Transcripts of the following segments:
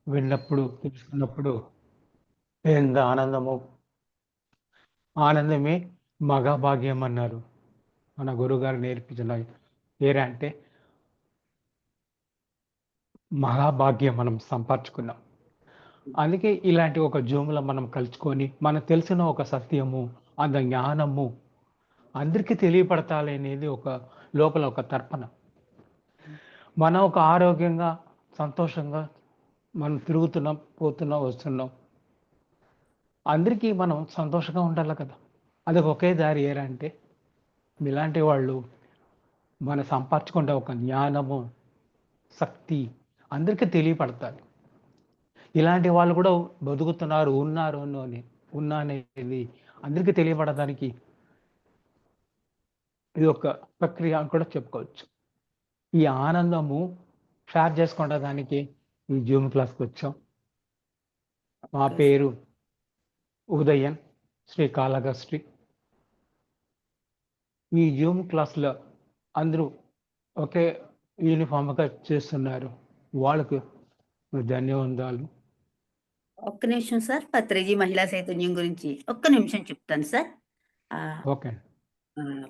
విన్నప్పుడు, తెలుసుకున్నప్పుడు ఎంత ఆనందమో! ఆనందమే మహాభాగ్యం అన్నారు. మన గురువుగారు నేర్పించిన ఏరా అంటే మహాభాగ్యం మనం సంపాదించుకున్నాం. అందుకే ఇలాంటి ఒక జూమ్‌లో మనం కలుసుకొని, మనకు తెలిసిన ఒక సత్యము, అంత జ్ఞానము అందరికీ తెలియపడతాలి అనేది ఒక లోపల ఒక తర్పణ. మనం ఒక ఆరోగ్యంగా, సంతోషంగా మనం తిరుగుతున్నాం, పోతున్నాం, వస్తున్నాం. అందరికీ మనం సంతోషంగా ఉండాలి కదా! అది ఒకే దారి ఏరా అంటే మీలాంటి వాళ్ళు మనం సంపాదించుకునే ఒక జ్ఞానము, శక్తి అందరికీ తెలియపడతాది. ఇలాంటి వాళ్ళు కూడా బతుకుతున్నారు, ఉన్నారు అని అనేది అందరికీ తెలియపడడానికి ఇది ఒక ప్రక్రియ అని కూడా చెప్పుకోవచ్చు. ఈ ఆనందము షేర్ చేసుకోవడానికి ఈ జూమ్ క్లాస్‌కొచ్చాం. మా ఓకే. పేరు ఉదయన్ శ్రీకాళహస్తి. ఈ జూమ్ క్లాస్‌లో అందరూ ఒకే యూనిఫామ్‌గా చేస్తున్నారు. వాళ్ళకు ధన్యవందాలు. ఒక్క నిమిషం సార్. పత్రిజీ మహిళా చైతన్యం గురించి ఒక్క నిమిషం చెప్తాను సార్. ఆహ్, ఓకే.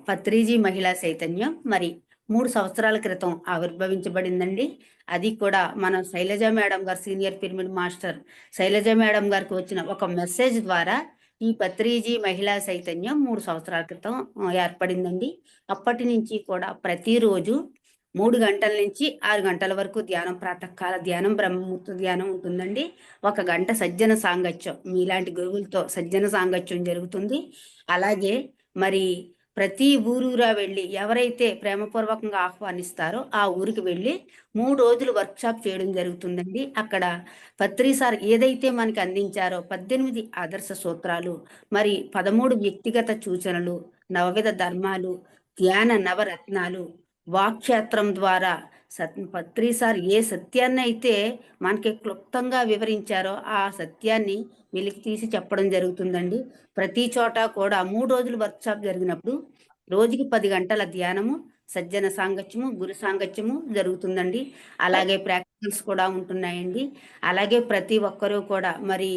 పత్రిజీ మహిళా చైతన్యం మరి 3 సంవత్సరాల క్రితం ఆవిర్భవించబడిందండి. అది కూడా మన శైలజ మేడం గారు senior pyramid master Shailaja madam గారికి వచ్చిన ఒక మెసేజ్ ద్వారా ఈ పత్రిజీ మహిళా చైతన్యం 3 సంవత్సరాల క్రితం ఏర్పడిందండి. అప్పటి నుంచి కూడా ప్రతిరోజు 3 గంటల నుంచి 6 గంటల వరకు ధ్యానం, ప్రాతకాల ధ్యానం, బ్రహ్మముహూర్త ధ్యానం ఉంటుందండి. 1 గంట సజ్జన సాంగత్యం మీలాంటి గురువులతో సజ్జన సాంగత్యం జరుగుతుంది. అలాగే మరి ప్రతి ఊరూరా వెళ్ళి ఎవరైతే ప్రేమపూర్వకంగా ఆహ్వానిస్తారో ఆ ఊరికి వెళ్ళి 3 రోజులు వర్క్షాప్ చేయడం జరుగుతుందండి. అక్కడ పత్రి సార్ ఏదైతే మనకి అందించారో 18 ఆదర్శ సూత్రాలు, మరి 13 వ్యక్తిగత సూచనలు, నవవిధ ధర్మాలు, ధ్యాన నవరత్నాలు, వాక్క్షేత్రం ద్వారా పత్రి సార్ ఏ సత్యాన్నయితే మనకి క్లుప్తంగా వివరించారో ఆ సత్యాన్ని వెలికి తీసి చెప్పడం జరుగుతుందండి. ప్రతి చోట కూడా 3 రోజులు వర్క్షాప్ జరిగినప్పుడు రోజుకి 10 గంటల ధ్యానము, సజ్జన సాంగత్యము, గురు సాంగత్యము జరుగుతుందండి. అలాగే ప్రాక్టికల్స్ కూడా ఉంటున్నాయండి. అలాగే ప్రతి ఒక్కరూ కూడా మరి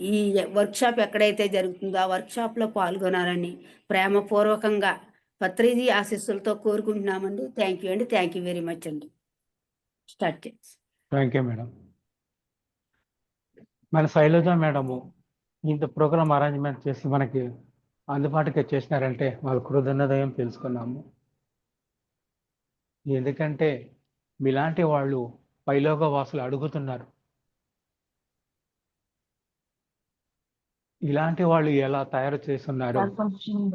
ఈ వర్క్షాప్ ఎక్కడైతే జరుగుతుందో ఆ వర్క్షాప్‌లో పాల్గొనాలని ప్రేమపూర్వకంగా పత్రిజీ ఆశీస్సులతో కోరుకుంటున్నామండి. థ్యాంక్ యూ అండి. థ్యాంక్ యూ వెరీ మచ్ అండి. స్టార్ట్ చేయండి. Thank you madam. మన శైలజ మేడము ఇంత ప్రోగ్రామ్ అరేంజ్‌మెంట్ చేసి మనకి అందుబాటులో చేసినారంటే వాళ్ళ కృతజ్ఞతయం తెలుసుకున్నాము. ఎందుకంటే మీలాంటి వాళ్ళు పైలోక వాసులు అడుగుతున్నారు. ఇలాంటి వాళ్ళు ఎలా తయారు చేస్తున్నారో,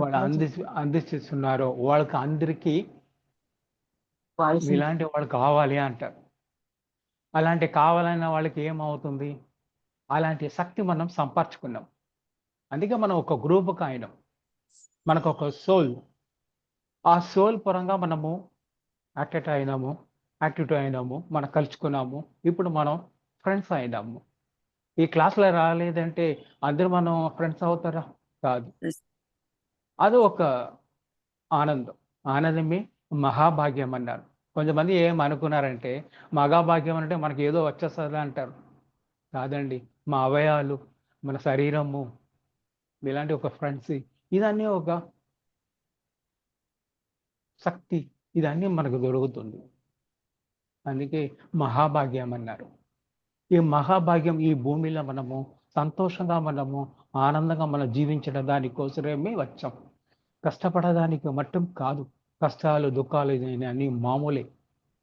వాళ్ళు అందిస్తున్నారో వాళ్ళకి అందరికీ మీలాంటి వాళ్ళు కావాలి అంటారు. అలాంటి కావాలన్న వాళ్ళకి ఏమవుతుంది? అలాంటి శక్తి మనం సంపర్చుకున్నాం. అందుకే మనం ఒక గ్రూప్‌గా అయినాం. మనకొక సోల్. ఆ సోల్ పరంగా మనము యాక్టివేట్ అయినాము. మనం కలుసుకున్నాము. ఇప్పుడు మనం ఫ్రెండ్స్ అయినాము. ఈ క్లాస్‌లో రాలేదంటే అందరూ మనం ఫ్రెండ్స్ అవుతారా? కాదు. అది ఒక ఆనందం. ఆనందమే మహాభాగ్యం అన్నారు. కొంతమంది ఏమనుకున్నారంటే, మహాభాగ్యం అంటే మనకేదో వచ్చేస్తది అంటారు. కాదండి. మా అవయవాలు, మన శరీరము, ఇలాంటి ఒక ఫ్రెండ్స్ ఇదన్నీ ఒక శక్తి. ఇదన్నీ మనకు దొరుకుతుంది. అందుకే మహాభాగ్యం అన్నారు. ఈ మహాభాగ్యం ఈ భూమిలో మనము సంతోషంగా మనము ఆనందంగా మనం జీవించడం దానికోసమే వచ్చాం. కష్టపడడానికి మట్టుం కాదు. కష్టాలు, దుఃఖాలు ఇదని అన్నీ మామూలే.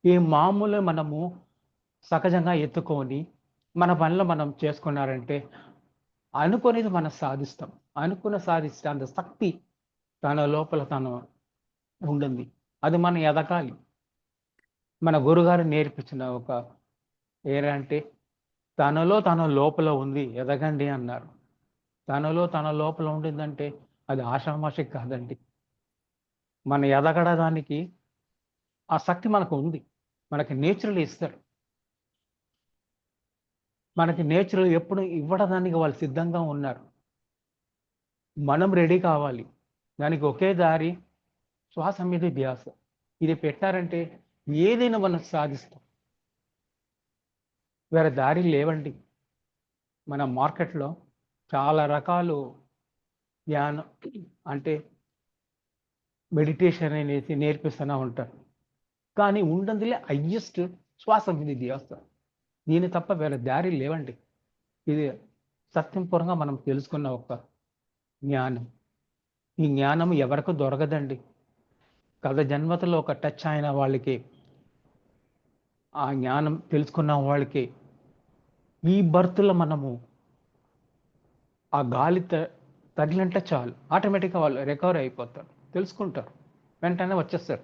ఈ మామూలే మనము సహజంగా ఎత్తుకొని మన పనులు మనం చేసుకున్నారంటే అనుకోనిది మనం సాధిస్తాం. అనుకున్న సాధిస్తే అంత శక్తి తన లోపల తను ఉంటుంది. అది మనం ఎదగాలి. మన గురుగారు నేర్పించిన ఒక ఏరంటే తన లోపల ఉంది ఎదగండి అన్నారు. తన లోపల ఉండిందంటే అది ఆషామాషి కాదండి. మన ఎదగడానికి ఆ శక్తి మనకు ఉంది. మనకి నేచురల్ ఇస్తాడు. మనకి నేచురల్ ఎప్పుడు ఇవ్వడానికి వాళ్ళు సిద్ధంగా ఉన్నారు. మనం రెడీ కావాలి. దానికి ఒకే దారి శ్వాస మీద ధ్యాస. ఇది పెట్టారంటే ఏదైనా మనం సాధిస్తాం. వేరే దారి లేవండి. మన మార్కెట్లో చాలా రకాలు ధ్యానం అంటే మెడిటేషన్ అనేసి నేర్పిస్తూనే ఉంటారు. కానీ ఉన్నదిలే హయ్యెస్ట్ శ్వాస మీద ధ్యాస. దీని తప్ప వేరే దారి లేవండి. ఇది సత్యంపూర్వంగా మనం తెలుసుకున్న ఒక జ్ఞానం. ఈ జ్ఞానం ఎవరికి దొరకదండి. గత జన్మతలో ఒక టచ్ అయిన వాళ్ళకి, ఆ జ్ఞానం తెలుసుకున్న వాళ్ళకి ఈ బర్త్లో మనము ఆ గాలి తగిలింటే చాలు, ఆటోమేటిక్గా వాళ్ళు రికవర్ అయిపోతారు, తెలుసుకుంటారు, వెంటనే వచ్చేస్తారు.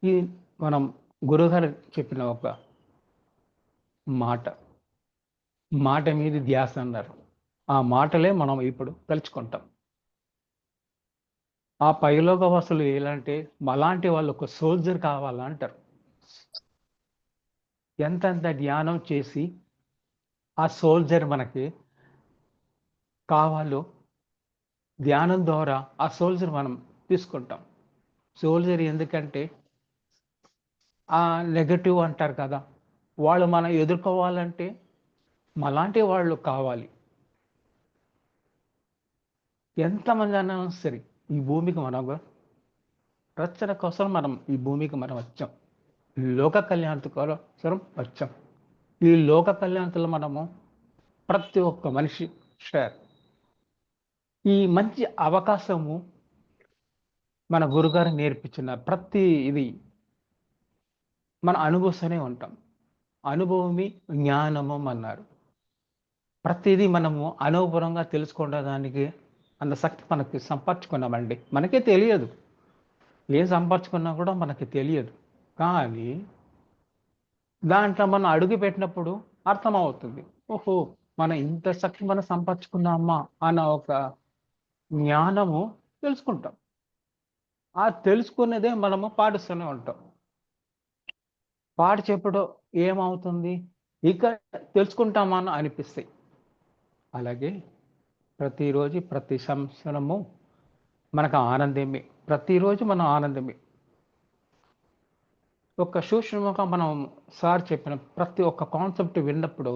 ఈ మనం గురువుగారు చెప్పిన ఒక మాట, మాట మీద ధ్యాస అన్నారు. ఆ మాటలే మనం ఇప్పుడు తలుచుకుంటాం. ఆ పైలోక వాసులు ఎలాంటి అలాంటి వాళ్ళు ఒక సోల్జర్ కావాలంటారు. ఎంతెంత ధ్యానం చేసి ఆ సోల్జర్ మనకి కావాలో ధ్యానం ద్వారా ఆ సోల్జర్ మనం తీసుకుంటాం. సోల్జర్ ఎందుకంటే ఆ నెగటివ్ అంటారు కదా, వాళ్ళు మనం ఎదుర్కోవాలంటే మలాంటి వాళ్ళు కావాలి. ఎంతమంది అన్నా సరే, ఈ భూమికి మనం రక్షణ కోసం మనం ఈ భూమికి మనం వచ్చాం. లోక కళ్యాణ కోసం వచ్చాం. ఈ లోక కళ్యాణంలో మనము ప్రతి ఒక్క మనిషి షేర్. ఈ మంచి అవకాశము మన గురుగారు నేర్పించిన ప్రతి ఇది మనం అనుభవిస్తూనే ఉంటాం. అనుభవమి జ్ఞానము అన్నారు. ప్రతిదీ మనము అనుభవపరంగా తెలుసుకోవడానికి అంత శక్తి మనకి సంపర్చుకున్నామండి. మనకే తెలియదు, ఏం సంపర్చుకున్నా కూడా మనకి తెలియదు. కానీ దాంట్లో మనం అడుగు పెట్టినప్పుడు అర్థమవుతుంది. ఓహో, మనం ఇంత శక్తి మనం సంపర్చుకున్నామా అన్న ఒక జ్ఞానము తెలుసుకుంటాం. ఆ తెలుసుకునేదే మనము పాటిస్తూనే ఉంటాం. పాటి చెప్పడం ఏమవుతుంది, ఇక తెలుసుకుంటామని అనిపిస్తాయి. అలాగే ప్రతిరోజు ప్రతి సంవత్సరము మనకు ఆనందమే. ప్రతిరోజు మనం ఆనందమే. ఒక సూక్ష్మంగా మనం సార్ చెప్పిన ప్రతి ఒక్క కాన్సెప్ట్ విన్నప్పుడు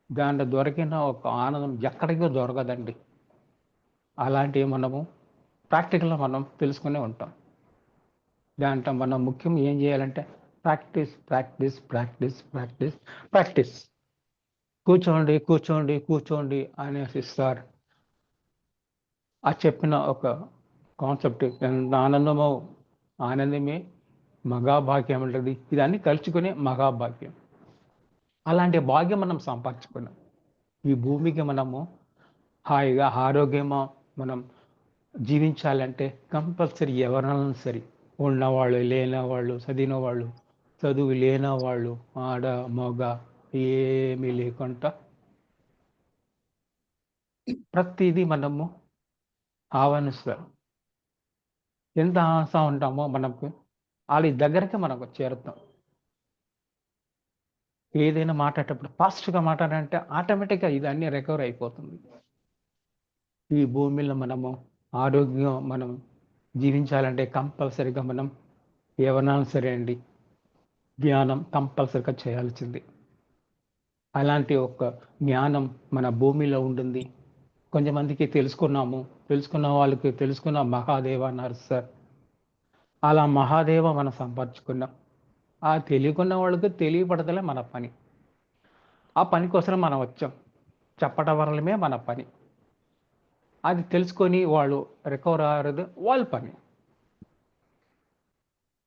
దాంట్లో దొరికిన ఒక ఆనందం ఎక్కడికో దొరకదండి. అలాంటివి మనము ప్రాక్టికల్గా మనం తెలుసుకునే ఉంటాం. దాంట్లో మనం ముఖ్యం ఏం చేయాలంటే practice practice practice practice practice. కూర్చోండి కూర్చోండి కూర్చోండి అనేసి సార్ ఆ చెప్పిన ఒక కాన్సెప్ట్ ఎంత ఆనందమో, ఆనందమే మహాభాగ్యం ఉంటుంది. ఇదన్నీ తలుచుకునే మహాభాగ్యం. అలాంటి భాగ్యం మనం సంపాదించుకున్నాం. ఈ భూమికి మనము హాయిగా ఆరోగ్యంగా మనం జీవించాలంటే కంపల్సరీ ఎవరైనా సరే, ఉన్నవాళ్ళు లేనివాళ్ళు, చదివిన వాళ్ళు చదువు లేనివాళ్ళు, ఆడ మగ ఏమీ లేకుండా ప్రతిదీ మనము ఆహ్వానిస్తారు. ఎంత ఆశ ఉంటామో మనకు వాళ్ళ దగ్గరికి మనకు చేరుతాం. ఏదైనా మాట్లాడేటప్పుడు ఫాస్ట్గా మాట్లాడాలంటే ఆటోమేటిక్గా ఇది అన్నీ రికవర్ అయిపోతుంది. ఈ భూమిలో మనము ఆరోగ్యం మనం జీవించాలంటే కంపల్సరీగా మనం ఏమన్నా సరే అండి, ధ్యానం కంపల్సరీగా చేయాల్సింది. అలాంటి ఒక జ్ఞానం మన భూమిలో ఉంటుంది. కొంతమందికి తెలుసుకున్న వాళ్ళకి తెలుసుకున్న మహాదేవ అన్నారు సార్. అలా మహాదేవ మనం సంపాదించుకున్నాం. ఆ తెలియకున్న వాళ్ళకి తెలియపడతలే మన పని. ఆ పని కోసం మనం వచ్చాం. చెప్పడం వల్లమే మన పని. అది తెలుసుకొని వాళ్ళు రికవర్ అయ్యేది వాళ్ళ పని.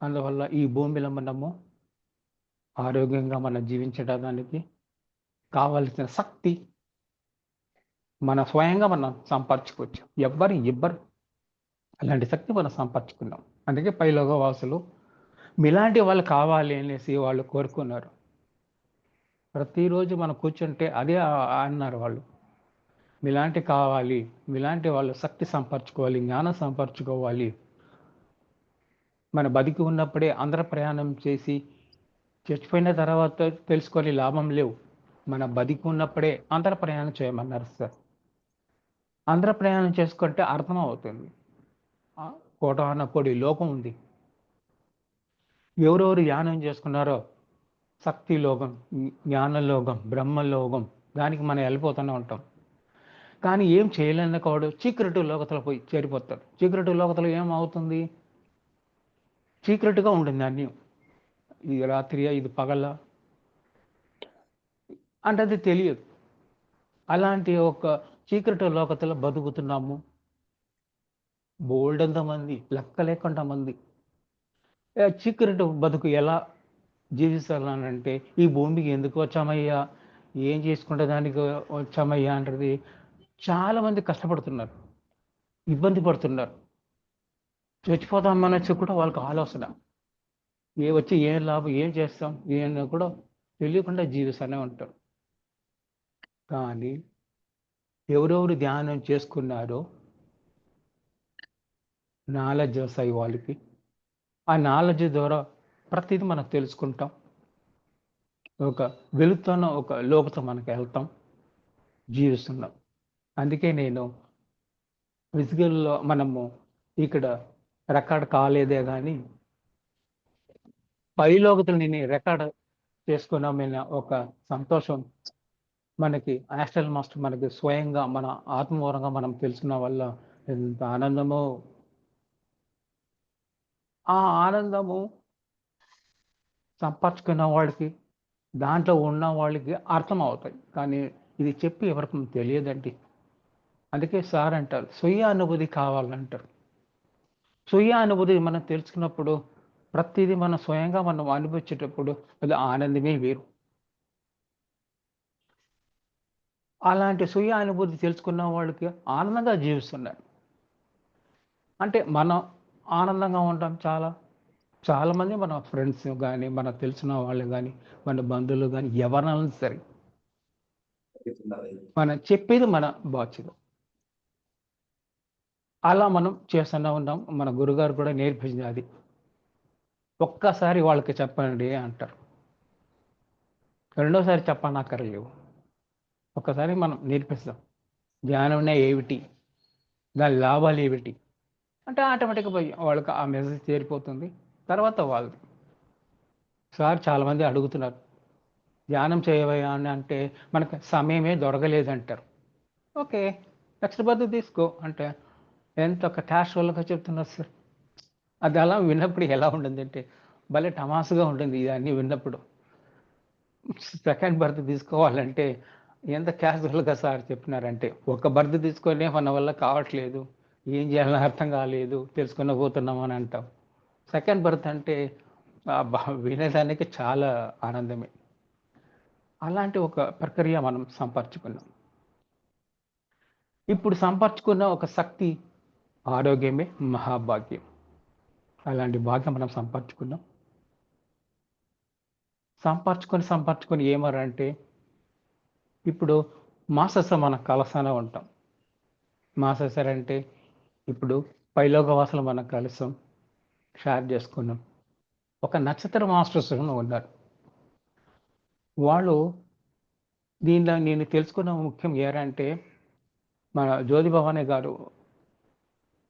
అందువల్ల ఈ భూమిలో మనము ఆరోగ్యంగా మనం జీవించడానికి కావలసిన శక్తి మన స్వయంగా మనం సంపాదించుకోవచ్చు. ఇవ్వరు అలాంటి శక్తి మనం సంపాదించుకున్నాం. అందుకే పైలోక వాసులు మీలాంటి వాళ్ళు కావాలి అనేసి వాళ్ళు కోరుకున్నారు. ప్రతిరోజు మనం కూర్చుంటే అదే అన్నారు వాళ్ళు. మీలాంటి కావాలి, మీలాంటి వాళ్ళు శక్తి సంపర్చుకోవాలి, జ్ఞానం సంపర్చుకోవాలి. మన బతికి ఉన్నప్పుడే అందరూ ప్రయాణం చేసి చచ్చిపోయిన తర్వాత తెలుసుకొని లాభం లేవు. మన బతికి ఉన్నప్పుడే అందరూ ప్రయాణం చేయమన్నారు సార్. అందరూ ప్రయాణం చేసుకుంటే అర్థం అవుతుంది. కోటాన కోడి లోకం ఉంది. ఎవరెవరు యానం చేసుకున్నారో శక్తిలోకం, జ్ఞానలోకం, బ్రహ్మలోకం, దానికి మనం వెళ్ళిపోతూనే ఉంటాం. కానీ ఏం చేయలేని వాడు చీకటి లోకతలో పోయి చేరిపోతాడు. చీకటి లోకతలో ఏమవుతుంది? చీకటిగా ఉంటుంది అన్నీ. ఇది రాత్రియా, ఇది పగల అంటే అది తెలియదు. అలాంటి ఒక చీకటి లోకతలో బతుకుతున్నాము. బోల్డంత మంది, లెక్క లేకుండా మంది. చీకటి బతుకు ఎలా జీవిస్తానంటే, ఈ భూమికి ఎందుకు వచ్చామయ్యా, ఏం చేసుకుంటే దానికి వచ్చామయ్యా అంటది. చాలా మంది కష్టపడుతున్నారు, ఇబ్బంది పడుతున్నారు. చచ్చిపోతామనొచ్చి కూడా వాళ్ళకి ఆలోచన, వచ్చి ఏం లాభం, ఏం చేస్తాం, ఏం కూడా తెలియకుండా జీవిస్తూనే ఉంటారు. కానీ ఎవరెవరు ధ్యానం చేసుకున్నారో నాలెడ్జ్ వస్తాయి వాళ్ళకి. ఆ నాలెడ్జ్ ద్వారా ప్రతిదీ మనం తెలుసుకుంటాం. ఒక వెలుగుతున్న ఒక లోకతో మనకు వెళ్తాం, జీవిస్తున్నాం. అందుకే నేను ఫిజికల్లో మనము ఇక్కడ రికార్డ్ కాలేదే కానీ పైలోకతలు నేను రికార్డ్ చేసుకున్నామైన ఒక సంతోషం మనకి యాస్ట్రల్ మాస్టర్ మనకి స్వయంగా మన ఆత్మవరంగా మనం తెలుసుకున్న వల్ల ఎంత ఆనందమో. ఆ ఆనందము సంపర్చుకున్న వాళ్ళకి, దాంట్లో ఉన్న వాళ్ళకి అర్థం అవుతాయి. కానీ ఇది చెప్పి ఎవరికి తెలియదండి. అందుకే సార్ అంటారు స్వీయ అనుభూతి కావాలంటారు. స్వీయ అనుభూతి మనం తెలుసుకున్నప్పుడు ప్రతిదీ మనం స్వయంగా మనం అనుభవించేటప్పుడు అది ఆనందమే వేరు. అలాంటి స్వీయ అనుభూతి తెలుసుకున్న వాళ్ళకి ఆనందంగా జీవిస్తున్నారు. అంటే మనం ఆనందంగా ఉంటాం. చాలామంది మన ఫ్రెండ్స్ కానీ, మనకు తెలిసిన వాళ్ళు కానీ, మన బంధువులు కానీ, ఎవరైనా సరే మనం చెప్పేది మన బాధ్యత. అలా మనం చేస్తూనే ఉన్నాం. మన గురుగారు కూడా నేర్పించింది అది. ఒక్కసారి వాళ్ళకి చెప్పండి అంటారు, రెండోసారి చెప్పనక్కర్లేవు. ఒక్కసారి మనం నేర్పిస్తాం. ధ్యానం ఏమిటి, దాని లాభాలు ఏమిటి అంటే ఆటోమేటిక్గా పోయి వాళ్ళకి ఆ మెసేజ్ చేరిపోతుంది. తర్వాత వాళ్ళు సార్ చాలామంది అడుగుతున్నారు ధ్యానం చేయవయ్యా అని అంటే మనకు సమయమే దొరకలేదంటారు. ఓకే, నెక్స్ట్ బర్త్ తీసుకో అంటే ఎంత ఒక క్యాషువల్గా చెప్తున్నారు సార్. అది అలా విన్నప్పుడు ఎలా ఉంటుందంటే భలే టమాసుగా ఉంటుంది. ఇవన్నీ విన్నప్పుడు సెకండ్ బర్త్ తీసుకోవాలంటే ఎంత క్యాజువల్గా సార్ చెప్పినారంటే, ఒక బర్త్ తీసుకొని మన వల్ల కావట్లేదు, ఏం చేయాలని అర్థం కాలేదు, తెలుసుకున్న పోతున్నాం అని అంటాం. సెకండ్ బర్త్ అంటే వినేదానికి చాలా ఆనందమే. అలాంటి ఒక ప్రక్రియ మనం సంపర్చుకున్నాం. ఇప్పుడు సంపర్చుకున్న ఒక శక్తి ఆరోగ్యమే మహాభాగ్యం. అలాంటి భాగ్యం మనం సంపర్చుకున్నాం. సంపర్చుకొని ఏమరంటే ఇప్పుడు మాసస మన కలసానే ఉంటాం. మాససర్ అంటే ఇప్పుడు పైలోకవాసులు మనం కలిసాం, షేర్ చేసుకున్నాం. ఒక నక్షత్ర మాస్టర్స్ ఉన్నారు. వాళ్ళు దీనిలో నేను తెలుసుకున్న ముఖ్యం ఏరంటే మన జ్యోతి భవానీ గారు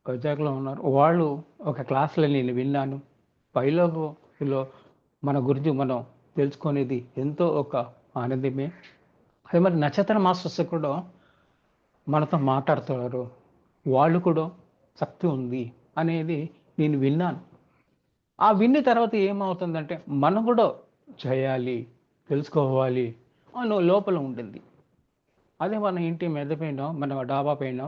వైజాగ్లో ఉన్నారు. వాళ్ళు ఒక క్లాస్లో నేను విన్నాను. పైలోకలో మన గురించి మనం తెలుసుకునేది ఎంతో ఒక ఆనందమే. అదే మరి నక్షత్ర మాస్టర్స్ కూడా మనతో మాట్లాడుతున్నారు. వాళ్ళు కూడా శక్తి ఉంది అనేది నేను విన్నాను. ఆ విన్న తర్వాత ఏమవుతుందంటే మనం కూడా చేయాలి, తెలుసుకోవాలి అని లోపల ఉంటుంది. అదే మన ఇంటి మెద్ద పైన, మన డాబా పైన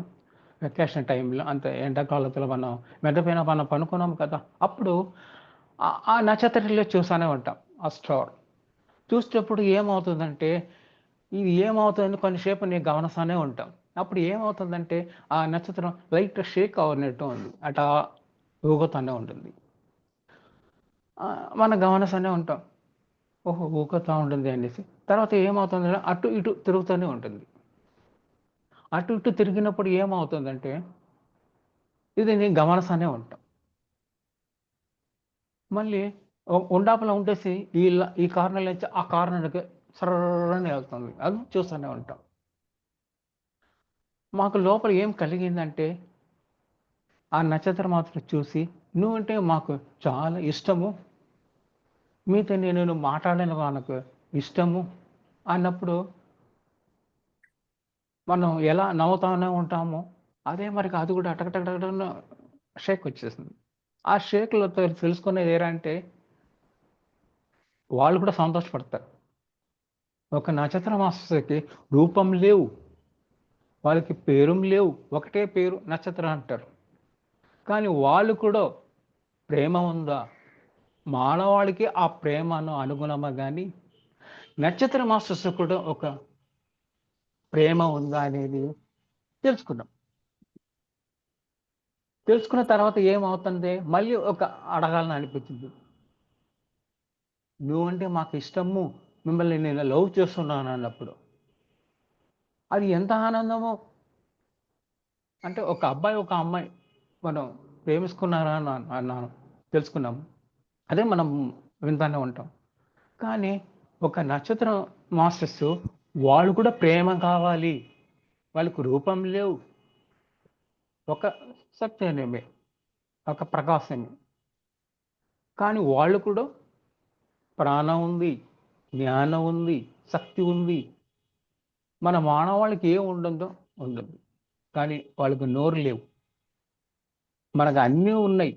వెకేషన్ టైంలో అంత ఎండాకాలంలో మనం మెద్ద పైన మనం పనుకున్నాం కదా, అప్పుడు ఆ నక్షత్రంలో చూస్తూనే ఉంటాం. ఆ స్టార్ చూసేటప్పుడు ఏమవుతుందంటే ఇది ఏమవుతుందని కొంతసేపు నేను గమనిస్తూనే ఉంటాం. అప్పుడు ఏమవుతుందంటే ఆ నక్షత్రం లైట్ షేక్ అవునట్టు ఉంది, అటా ఊగుతూనే ఉంటుంది. మనం గమనిస్తూనే ఉంటాం, ఓహో ఊగుతూ ఉంటుంది అనేసి. తర్వాత ఏమవుతుందంటే అటు ఇటు తిరుగుతూనే ఉంటుంది. అటు ఇటు తిరిగినప్పుడు ఏమవుతుందంటే ఇది నేను గమనిస్తూనే ఉంటాం. మళ్ళీ ఉండాపల ఉండేసి ఈ కార్నర్ నుంచి ఆ కార్నర్కి సర్రని వెళ్తుంది, అది చూస్తూనే ఉంటాం. మాకు లోపల ఏం కలిగిందంటే ఆ నక్షత్రం మాత్రం చూసి నువ్వంటే మాకు చాలా ఇష్టము, మీతో నేను మాట్లాడిన మనకు ఇష్టము అన్నప్పుడు మనం ఎలా నవ్వుతానే ఉంటామో, అదే మరి అది కూడా టక షేక్ వచ్చేసింది. ఆ షేక్‌లో తెలుసుకునేది ఏరంటే, వాళ్ళు కూడా సంతోషపడతారు. ఒక నక్షత్ర మాస్టర్స్‌కి రూపం లేవు. వాళ్ళకి పేరుం లేవు. ఒకటే పేరు నక్షత్ర అంటారు. కానీ వాళ్ళు కూడా ప్రేమ ఉందా? మానవాళికి ఆ ప్రేమను అనుగుణమా గాని, నక్షత్ర మాస్టర్స్ కూడా ఒక ప్రేమ ఉందా అనేది తెలుసుకున్నాం. తెలుసుకున్న తర్వాత ఏమవుతుంది? మళ్ళీ ఒక అడగాలని అనిపించింది. నువ్వంటే మాకు ఇష్టము. మిమ్మల్ని నేను లవ్ చేస్తున్నాను అన్నప్పుడు. అది ఎంత ఆనందమో! అంటే ఒక అబ్బాయి, ఒక అమ్మాయి మనం ప్రేమిసుకున్నారా అన్నాను తెలుసుకున్నాము. అదే మనం వింటానే ఉంటాం. కానీ ఒక నక్షత్రం మాస్టర్స్ వాళ్ళు కూడా ప్రేమ కావాలి. వాళ్ళకి రూపం లేవు. ఒక సత్యనేమే, ఒక ప్రకాశమే. కానీ వాళ్ళు కూడా ప్రాణం ఉంది, జ్ఞానం ఉంది, శక్తి ఉంది. మన మానవాళికి ఏం ఉండదో ఉండదు. కానీ వాళ్ళకి నోరు లేవు. మనకు అన్నీ ఉన్నాయి.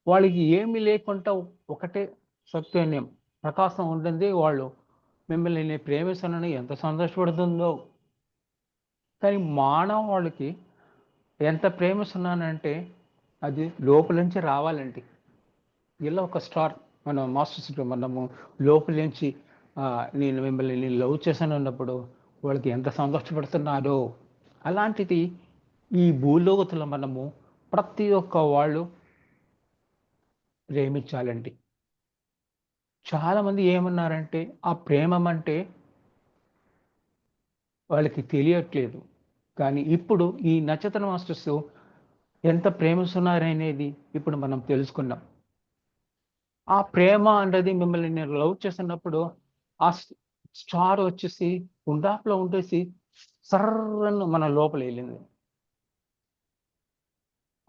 వాళ్ళకి ఏమి లేకుండా ఒకటే సత్యన్యం ప్రకాశం ఉంటుంది. వాళ్ళు మిమ్మల్ని నేను ప్రేమిస్తానని ఎంత సంతోషపడుతుందో. కానీ మానవాళికి ఎంత ప్రేమిస్తున్నానంటే అది లోపల నుంచి రావాలండి. ఇలా ఒక స్టార్ మన మాస్టర్స్‌లో మనము లోపల నుంచి నేను మిమ్మల్ని నేను లవ్ చేశానన్నప్పుడు వాళ్ళకి ఎంత సంతోషపడుతున్నారో. అలాంటిది ఈ భూలోకத்துல మనము ప్రతి ఒక్క వాళ్ళు ప్రేమించాలండి. చాలామంది ఏమన్నారంటే ఆ ప్రేమమంటే వాళ్ళకి తెలియట్లేదు. కానీ ఇప్పుడు ఈ నక్షత్ర మాస్టర్స్ ఎంత ప్రేమిస్తున్నారనేది ఇప్పుడు మనం తెలుసుకున్నాం. ఆ ప్రేమ అనేది మిమ్మల్ని నేను లవ్ చేస్తున్నప్పుడు ఆ స్టార్ వచ్చేసి గుండాపులో ఉండేసి సర్రని మన లోపలెళ్ళింది.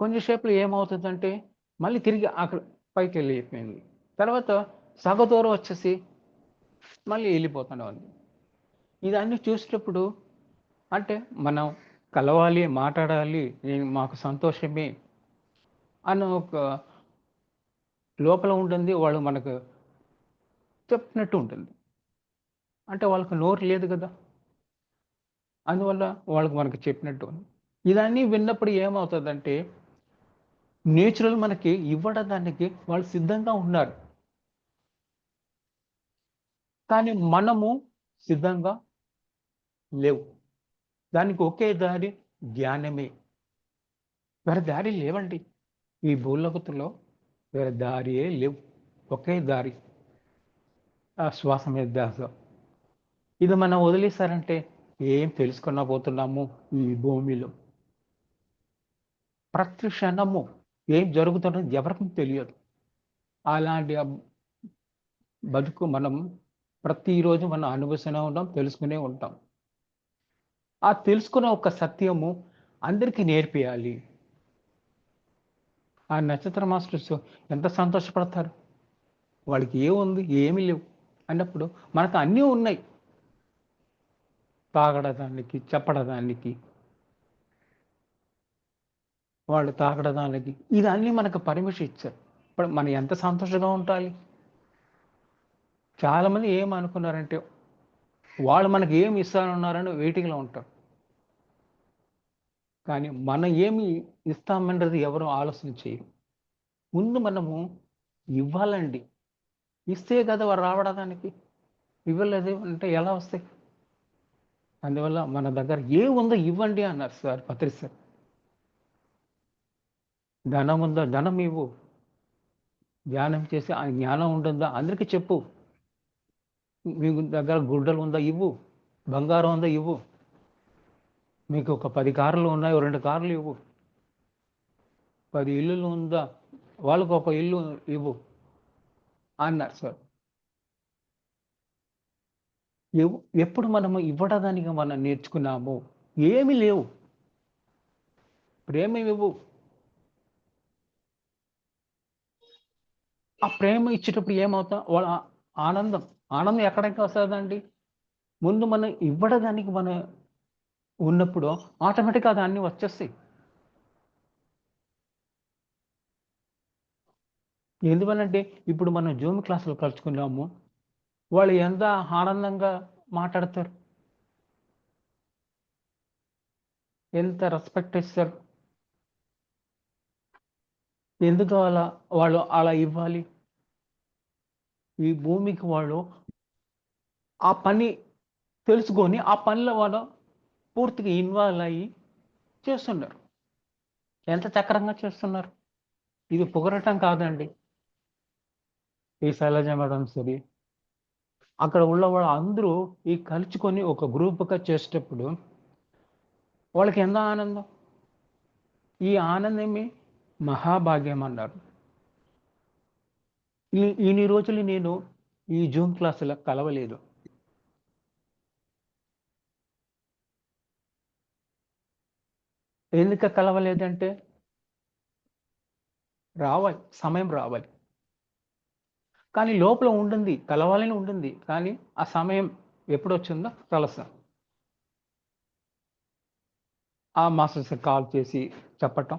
కొంచెం సేపులో ఏమవుతుందంటే మళ్ళీ తిరిగి అక్కడ పైకెళ్ళిపోయింది. తర్వాత సగ దూరం వచ్చేసి మళ్ళీ ఎళ్ళిపోతూనే ఉంది. ఇదన్నీ చూసేటప్పుడు అంటే మనం కలవాలి, మాట్లాడాలి, మాకు సంతోషమే అన్న ఒక లోపల ఉంటుంది. వాళ్ళు మనకు చెప్పినట్టు ఉంటుంది. అంటే వాళ్ళకి నోరు లేదు గదా! అందువల్ల వాళ్ళకి మనకు చెప్పినట్టు. ఇదన్నీ విన్నప్పుడు ఏమవుతదంటే, నేచురల్ మనకి ఇవ్వడానికి వాళ్ళు సిద్ధంగా ఉన్నారు. కానీ మనము సిద్ధంగా లేవు. దానికి ఒకే దారి ధ్యానమే. వేరే దారి లేవండి. ఈ భూలోకతులో వేరే దారియే లేవు. ఒకే దారి. ఆ శ్వాస మీద ధ్యాస. ఇది మనం వదిలేసారంటే ఏం తెలుసుకోలేకపోతున్నాము ఈ భూమిలో. ప్రతి క్షణము ఏం జరుగుతున్నదో ఎవరికీ తెలియదు. అలాంటి బతుకు మనం ప్రతిరోజు మనం అనుభవిస్తూనే ఉంటాం, తెలుసుకునే ఉంటాం. ఆ తెలుసుకున్న ఒక సత్యము అందరికీ నేర్పియాలి. ఆ నక్షత్ర మాస్టర్స్ ఎంత సంతోషపడతారు. వాళ్ళకి ఏముంది? ఏమీ లేవు అన్నప్పుడు మనకు అన్నీ ఉన్నాయి. తాగడదానికి, చెప్పడదానికి, వాళ్ళు తాగడదానికి ఇదన్నీ మనకు పర్మిషన్ ఇచ్చారు. ఇప్పుడు మనం ఎంత సంతోషంగా ఉండాలి. చాలామంది ఏమనుకున్నారంటే వాళ్ళు మనకి ఏమి ఇస్తానన్నారని వెయిటింగ్‌లో ఉంటారు. కానీ మనం ఏమి ఇస్తామన్నది ఎవరు ఆలోచన చేయరు. ముందు మనము ఇవ్వాలండి. ఇస్తే కదా వారు రావడానికి. ఇవ్వలేదు అంటే ఎలా వస్తాయి? అందువల్ల మన దగ్గర ఏముందో ఇవ్వండి అన్నారు సార్ పత్రి సార్. ధనం ఉందా? ధనం ఇవ్వు. ధ్యానం చేసి ఆ జ్ఞానం ఉంటుందా? అందరికీ చెప్పు. మీకు దగ్గర గుడ్డలు ఉందా? ఇవ్వు. బంగారం ఉందా? ఇవ్వు. మీకు ఒక 10 కార్లు ఉన్నాయి. ఓ 2 కార్లు ఇవ్వు. 10 ఇల్లులు ఉందా? వాళ్ళకి ఒక ఇల్లు ఇవ్వు అన్నారు సార్. ఎవ్ ఎప్పుడు మనము ఇవ్వడానికి మనం నేర్చుకున్నామో ఏమి లేవు. ప్రేమ ఇవ్వు. ఆ ప్రేమ ఇచ్చేటప్పుడు ఏమవుతాం వాళ్ళ ఆనందం ఆనందం ఎక్కడికి వస్తుందండి? ముందు మనం ఇవ్వడానికి మనం ఉన్నప్పుడు ఆటోమేటిక్గా దాన్ని వచ్చేస్తాయి. ఎందువల్లంటే ఇప్పుడు మనం జూమ్ క్లాసులు కలుసుకున్నాము. వాళ్ళు ఎంత ఆనందంగా మాట్లాడతారు. ఎంత రెస్పెక్ట్ ఇస్తారు. ఎందుకు వాళ్ళు అలా ఇవ్వాలి? ఈ భూమికి వాళ్ళు ఆ పని తెలుసుకొని, ఆ పనిలో వాళ్ళు పూర్తిగా ఇన్వాల్వ్ అయ్యి చేస్తున్నారు. ఎంత చక్కరంగా చేస్తున్నారు. ఇది పొగడటం కాదండి. ఈ శైలజ మేడం సరి, అక్కడ ఉన్న వాళ్ళందరూ ఈ కలుచుకొని ఒక గ్రూప్‌గా చేసేటప్పుడు వాళ్ళకి ఎంత ఆనందం. ఈ ఆనందమే మహాభాగ్యం అన్నారు. ఇన్ని రోజులు నేను ఈ జూమ్ క్లాసులో కలవలేదు. ఎందుకు కలవలేదంటే రావాలి. సమయం రావాలి. కానీ లోపల ఉంటుంది. కలవాలని ఉంటుంది. కానీ ఆ సమయం ఎప్పుడొచ్చిందో కలుస్తాం. ఆ మాస్టర్స్‌కి కాల్ చేసి చెప్పటం.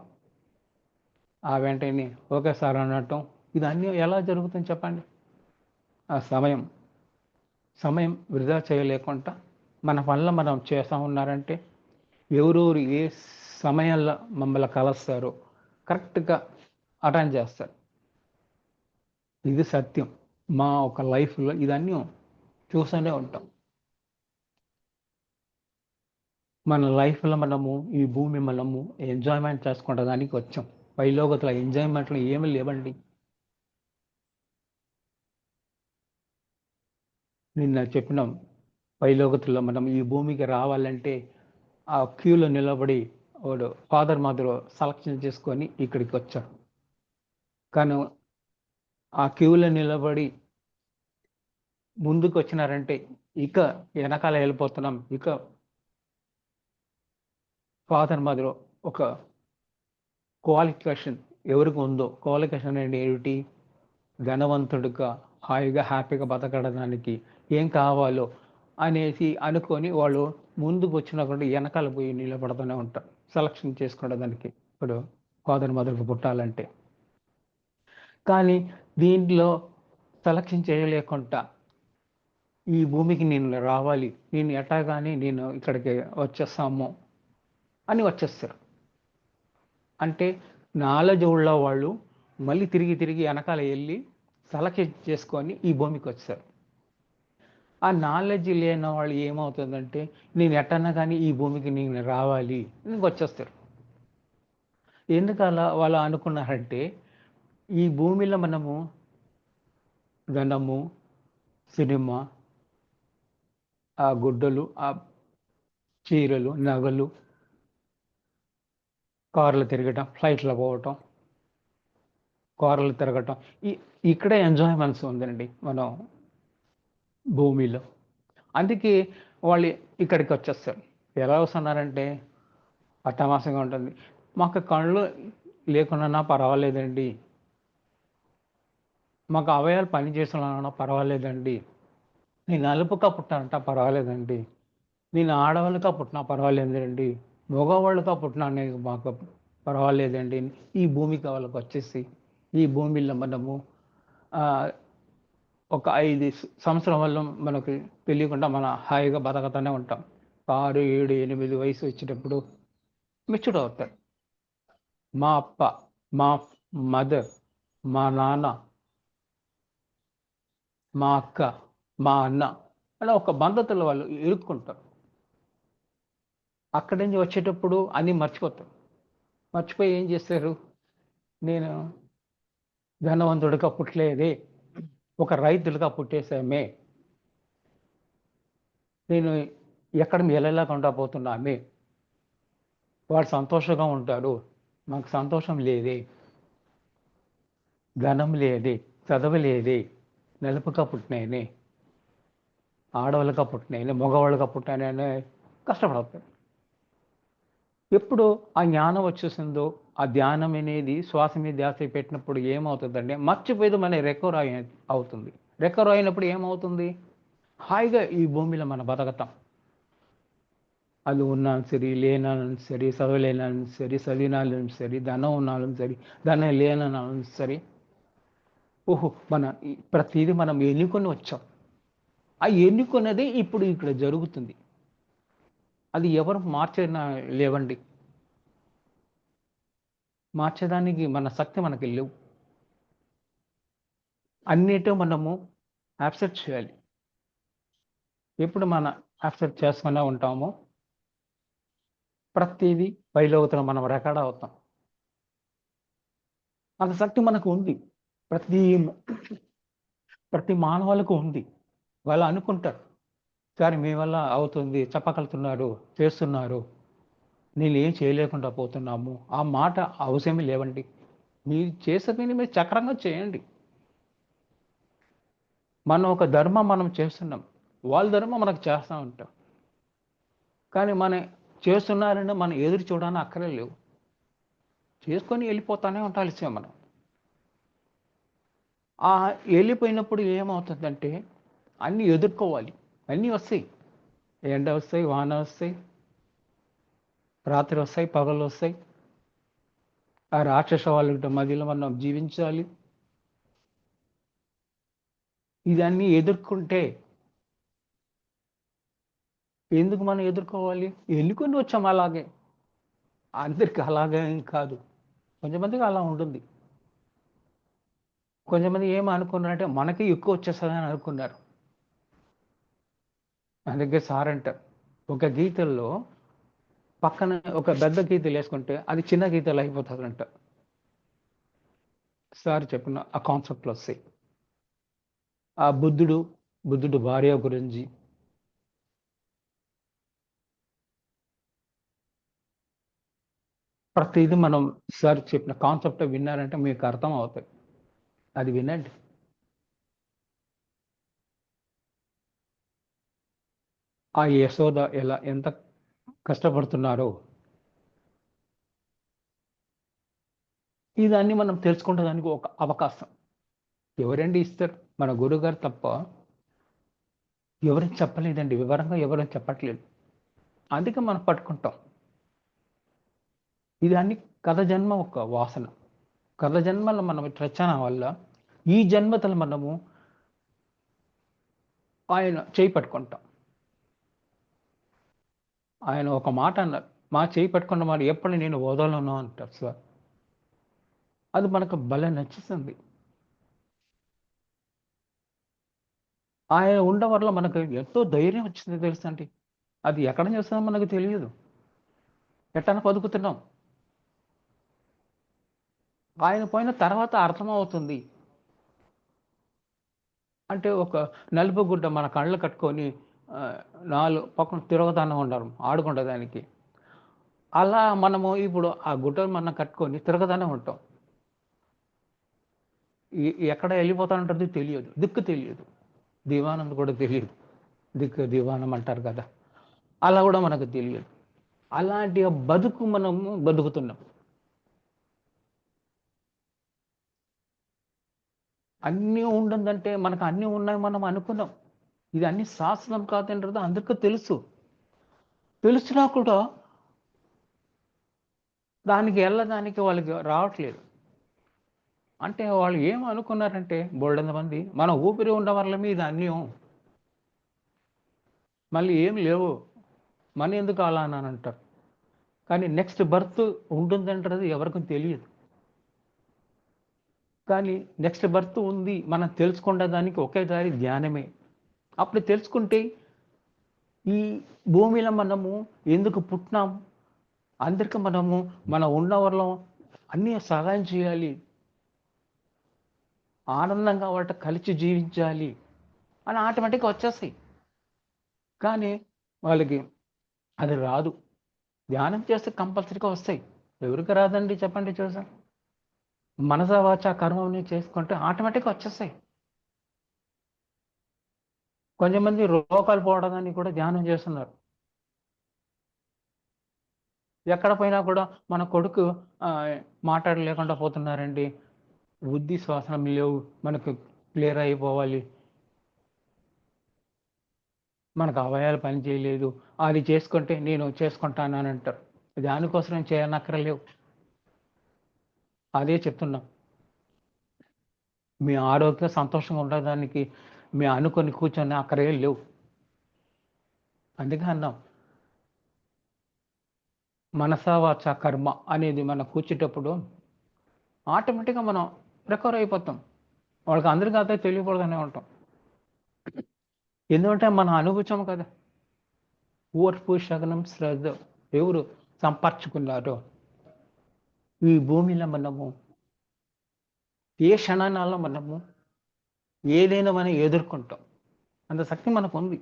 ఆ వెంటనే ఓకే సార్ అనటం. ఇదన్నీ ఎలా జరుగుతుంది చెప్పండి? ఆ సమయం వృధా చేయలేకుండా మన పనులు మనం చేస్తా ఉన్నారంటే ఎవరెవరు ఏ సమయంలో మమ్మల్ని కలుస్తారో కరెక్ట్‌గా అటెండ్ చేస్తారు. ఇది సత్యం. మా ఒక లైఫ్‌లో ఇదన్నీ చూస్తూనే ఉంటాం. మన లైఫ్‌లో మనము ఈ భూమి మనము ఎంజాయ్‌మెంట్ చేసుకునేదానికి వచ్చాం. పైలోకతల ఎంజాయ్‌మెంట్‌లు ఏమి లేవండి. నిన్న చెప్పినాం. పైలోకతలో మనం ఈ భూమికి రావాలంటే ఆ క్యూలో నిలబడి వాడు ఫాదర్, మదర్ సెలక్షన్ చేసుకొని ఇక్కడికి వచ్చారు. కానీ ఆ క్యూలో నిలబడి ముందుకొచ్చినారంటే ఇక వెనకాల వెళ్ళిపోతున్నాం. ఇక ఫాదర్, మదర్ ఒక క్వాలిఫికేషన్ ఎవరికి ఉందో క్వాలిఫికేషన్ అంటే ఏమిటి? ధనవంతుడిగా, హాయిగా, హ్యాపీగా బతకడానికి ఏం కావాలో అనేసి అనుకొని వాళ్ళు ముందుకు వచ్చినా కూడా వెనకాల పోయి నిలబడుతూనే ఉంటారు. సెలక్షన్ చేసుకోవడానికి. ఇప్పుడు ఫాదర్, మదర్‌కి పుట్టాలంటే. కానీ దీంట్లో సెలక్షన్ చేయలేకుండా ఈ భూమికి నేను రావాలి. నేను ఎటాగాని నేను ఇక్కడికి వచ్చేస్తాము అని వచ్చేస్తారు. అంటే నాలెడ్జ్ ఉన్నవాళ్ళు మళ్ళీ తిరిగి వెనకాల ఎళ్లి సెలక్షన్ చేసుకొని ఈ భూమికొచ్చేసారు. ఆ నాలెడ్జ్ లేని వాళ్ళు ఏమవుతుందంటే, నేను ఎట్టన్నా గానీ ఈ భూమికి నేను రావాలి ఇంకొచ్చేస్తారు. ఎందుకలా వాళ్ళు అనుకున్నారంటే, ఈ భూమిలో మనము ధనము, సినిమా, ఆ గుడ్డలు, ఆ చీరలు, నగలు, కార్లు తిరగటం, ఫ్లైట్‌లో పోవటం, కార్లు తిరగటం. ఇ ఇక్కడే ఎంజాయ్‌మెంట్స్ ఉందండి మనం భూమిలో. అందుకే వాళ్ళు ఇక్కడికొచ్చేస్తారు. ఎలా వస్తున్నారంటే అట్టహాసంగా ఉంటుంది. మాకు కళ్ళు లేకున్నా పర్వాలేదండి. మాకు అవయవాలు పని చేస్తున్నా పర్వాలేదండి. నేను నలుపుగా పుట్టానంట పర్వాలేదండి. నేను ఆడవాళ్ళుగా పుట్టినా పర్వాలేదండి. మగవాళ్ళుగా పుట్టినా నేను మాకు పర్వాలేదండి. ఈ భూమికి వాళ్ళకొచ్చేసి ఈ భూమిలో మనము ఆహ్, ఒక 5 సంవత్సరాల్లో మనకి తెలియకుండా మనం హాయిగా బతకతానే ఉంటాం. 6, 7, 8 వయసు వచ్చేటప్పుడు మెచ్యూర్డ్ అవుతారు. మా అప్ప, మా మదర్, మా నాన్న, మా అక్క, మా అన్న అలా ఒక బంధుత్వంలో వాళ్ళు ఇరుక్కుంటారు. అక్కడి నుంచి వచ్చేటప్పుడు అన్నీ మర్చిపోతారు. మర్చిపోయి ఏం చేస్తారు? నేను ధనవంతుడిగా పుట్టలేదే, ఒక రైతులుగా పుట్టేసామే. నేను ఎక్కడ ఎల్లలేకుండా పోతున్నామే. వాడు సంతోషంగా ఉంటాడు. మాకు సంతోషం లేదే, ధనం లేదే, చదువు లేదే, నలుపుగా పుట్టినాయనే, ఆడవాళ్ళుగా పుట్టినాయనే, మగవాళ్ళుగా పుట్టాననే కష్టపడతారు. ఎప్పుడు ఆ జ్ఞానం వచ్చేసిందో ఆ ధ్యానం అనేది శ్వాస మీద ధ్యాస పెట్టినప్పుడు ఏమవుతుందంటే మర్చిపోయేది మన రికవర్ అవుతుంది. రికవర్ అయినప్పుడు ఏమవుతుంది? హాయిగా ఈ భూమిలో మనం బతకతాం. అది ఉన్నాను సరే, లేనాலும் సరే, చదవలేనాலும் సరే, చదివినాலும் సరే, ధనం ఉన్నాலும் సరే, ధనం లేనాலும் సరే, ఓహో మన ప్రతిదీ మనం ఎన్నుకొని వచ్చాం. ఆ ఎన్నుకున్నదే ఇప్పుడు ఇక్కడ జరుగుతుంది. అది ఎవరు మార్చిన లేవండి. మార్చడానికి మన శక్తి మనకి లేవు. అన్నిటో మనము యాక్సెప్ట్ చేయాలి. ఎప్పుడు మన యాక్సెప్ట్ చేసుకునే ఉంటామో ప్రతిదీ బయలువతల మనం రికార్డ్ అవుతాం. అంత శక్తి మనకు ఉంది. ప్రతి మానవాళికి ఉంది. వాళ్ళు అనుకుంటారు, సరే మీ వల్ల అవుతుంది, చెప్పగలుగుతున్నారు, చేస్తున్నారు, నేను ఏం చేయలేకుండా పోతున్నాము. ఆ మాట అవసరమే లేవండి. మీరు చేసేది మీరు చక్రంగా చేయండి. మనం ఒక ధర్మం మనం చేస్తున్నాం, వాళ్ళ ధర్మం మనకు చేస్తూ ఉంటాం. కానీ మనం చేస్తున్నారని మనం ఎదురు చూడడానికి అక్కరే లేవు. చేసుకొని వెళ్ళిపోతానే ఉండాల్సే మనం. ఆ వెళ్ళిపోయినప్పుడు ఏమవుతుందంటే అన్నీ ఎదుర్కోవాలి. అన్నీ వస్తాయి. ఎండ వస్తాయి, వాన వస్తాయి, రాత్రి వస్తాయి, పగలు వస్తాయి. ఆ రాక్షస వాళ్ళ మధ్యలో మనం జీవించాలి. ఇదన్నీ ఎదుర్కొంటే ఎందుకు మనం ఎదుర్కోవాలి? ఎన్నుకొని వచ్చాం అలాగే. అందరికి అలాగే ఏం కాదు. కొంతమందికి అలా ఉంటుంది. కొంతమంది ఏం అనుకున్నారంటే మనకి ఎక్కువ వచ్చేస్తుందని అనుకున్నారు. అందుకే సార్ అంటారు, ఒక గీతల్లో పక్కన ఒక పెద్ద గీతలు వేసుకుంటే అది చిన్న గీతలు అయిపోతుందంట. సార్ చెప్పిన ఆ కాన్సెప్ట్లు వస్తాయి. ఆ బుద్ధుడు భార్య గురించి, ప్రతిదీ మనం సార్ చెప్పిన కాన్సెప్ట్ విన్నారంటే మీకు అర్థం అవుతాయి. అది వినండి. ఆ యశోద ఎంత కష్టపడుతున్నారో ఇదన్నీ మనం తెలుసుకుంటానికి ఒక అవకాశం ఎవరండి ఇస్తారు? మన గురువుగారు తప్ప ఎవరికి చెప్పలేదండి. వివరంగా ఎవరికి చెప్పట్లేదు. అందుకే మనం పట్టుకుంటాం. ఇది అన్ని కథ జన్మ ఒక వాసన. కథ జన్మలో మనం రచన వల్ల ఈ జన్మతలు మనము ఆయన చేయి పట్టుకుంటాం. ఆయన ఒక మాట అన్నారు, మా చేయి పట్టుకున్న మాట ఎప్పుడు నేను వదలను అంటారు సార్. అది మనకు భలే నచ్చుతుంది. ఆయన ఉండడం వల్ల మనకు ఎంతో ధైర్యం వచ్చింది తెలుసండి. అది ఎక్కడ చేస్తామో మనకు తెలియదు. ఎట్టన బతుకుతున్నాం. ఆయన పోయిన తర్వాత అర్థమవుతుంది. అంటే ఒక నలుపు గుడ్డ మన కళ్ళు కట్టుకొని నాలుగు పక్కన తిరగతానే ఉండరు ఆడుకుంటదానికి. అలా మనము ఇప్పుడు ఆ గుడ్డను మనం కట్టుకొని తిరగతానే ఉంటాం. ఎక్కడ వెళ్ళిపోతానంటది తెలియదు. దిక్కు తెలియదు. దివానం కూడా తెలియదు. దిక్కు దివానం అంటారు కదా! అలా కూడా మనకు తెలియదు. అలాంటి బతుకు మనము బతుకుతున్నాం. అన్నీ ఉంటుందంటే మనకు అన్నీ ఉన్నాయి మనం అనుకున్నాం. ఇది అన్ని శాశ్వతం కాదంటారు అందరికీ తెలుసు. తెలిసినా కూడా దానికి వెళ్ళడానికి వాళ్ళకి రావట్లేదు. అంటే వాళ్ళు ఏం అనుకున్నారంటే బోలెడంత మంది మన ఊపిరి ఉండడం వల్ల మీద అన్నీ మళ్ళీ ఏమి లేవు. మన ఎందుకు అలా అని అంటారు. కానీ నెక్స్ట్ బర్త్ ఉంటుందంటారు ఎవరికీ తెలియదు. కానీ నెక్స్ట్ బర్త్ ఉంది. మనం తెలుసుకునే దానికి ఒకే దారి ధ్యానమే. అప్పుడు తెలుసుకుంటే ఈ భూమిలో మనము ఎందుకు పుట్టినాం? అందరికీ మనము మన ఉన్న వాళ్ళం అన్నీ సహాయం చేయాలి. ఆనందంగా వాళ్ళతో కలిసి జీవించాలి అని ఆటోమేటిక్‌గా వచ్చేస్తాయి. కానీ వాళ్ళకి అది రాదు. ధ్యానం చేస్తే కంపల్సరీగా వస్తాయి. ఎవరికి రాదండి చెప్పండి చూసాం. మనస వాచ కర్మని చేసుకుంటే ఆటోమేటిక్‌గా వచ్చేస్తాయి. కొంతమంది రోగాలు పోవడానికి కూడా ధ్యానం చేస్తున్నారు. ఎక్కడ పోయినా కూడా మన కొడుకు మాట్లాడలేకుండా పోతున్నారండి. బుద్ధి శ్వాసనం లేవు, మనకు క్లియర్ అయిపోవాలి, మనకు అవయవాలు పని చేయలేదు, అది చేసుకుంటే నేను చేసుకుంటానని అంటారు. దానికోసం చేయనక్కరలేవు. అదే చెప్తున్నాం. మీ ఆరోగ్యం సంతోషంగా ఉండడానికి మీ అనుకొని కూర్చొని అక్కడే లేవు. అందుకే అన్నాం, మనసా వాచ కర్మ అనేది మనం కూర్చేటప్పుడు ఆటోమేటిక్గా మనం రికవర్ అయిపోతాం. వాళ్ళకి అందరికీ అదే తెలియకూడదనే ఉంటాం. ఎందుకంటే మనం అనుభవించాం కదా. ఓర్పు శగనం శ్రద్ధ ఎవరు సంపర్చుకున్నారో ఈ భూమిలో మనము ఏ క్షణాలలో మనము ఏదైనా మనం ఎదుర్కొంటాం. అంత శక్తి మనకు ఉంది.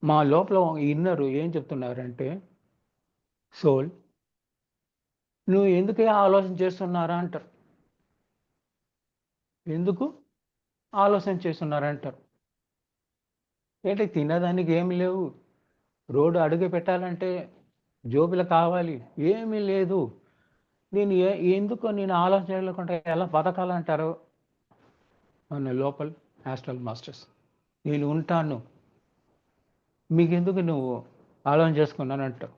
మా లోపల ఇన్నరు ఏం చెప్తున్నారంటే, సోల్ నువ్వు ఎందుకే ఆలోచన చేస్తున్నారా అంటారు. ఎందుకు ఆలోచన చేస్తున్నారా అంటారు. ఏంటి తినడానికి ఏమి లేవు, రోడ్డు అడుగు పెట్టాలంటే జోబులు కావాలి, ఏమీ లేదు, నేను ఎందుకు నేను ఆలోచన చేయలేకుండా ఎలా బతకాలంటారు మన లోపల హాస్టల్ మాస్టర్స్. నేను ఉంటాను, మీకెందుకు నువ్వు ఆలోచన చేసుకున్నాను అంటావు.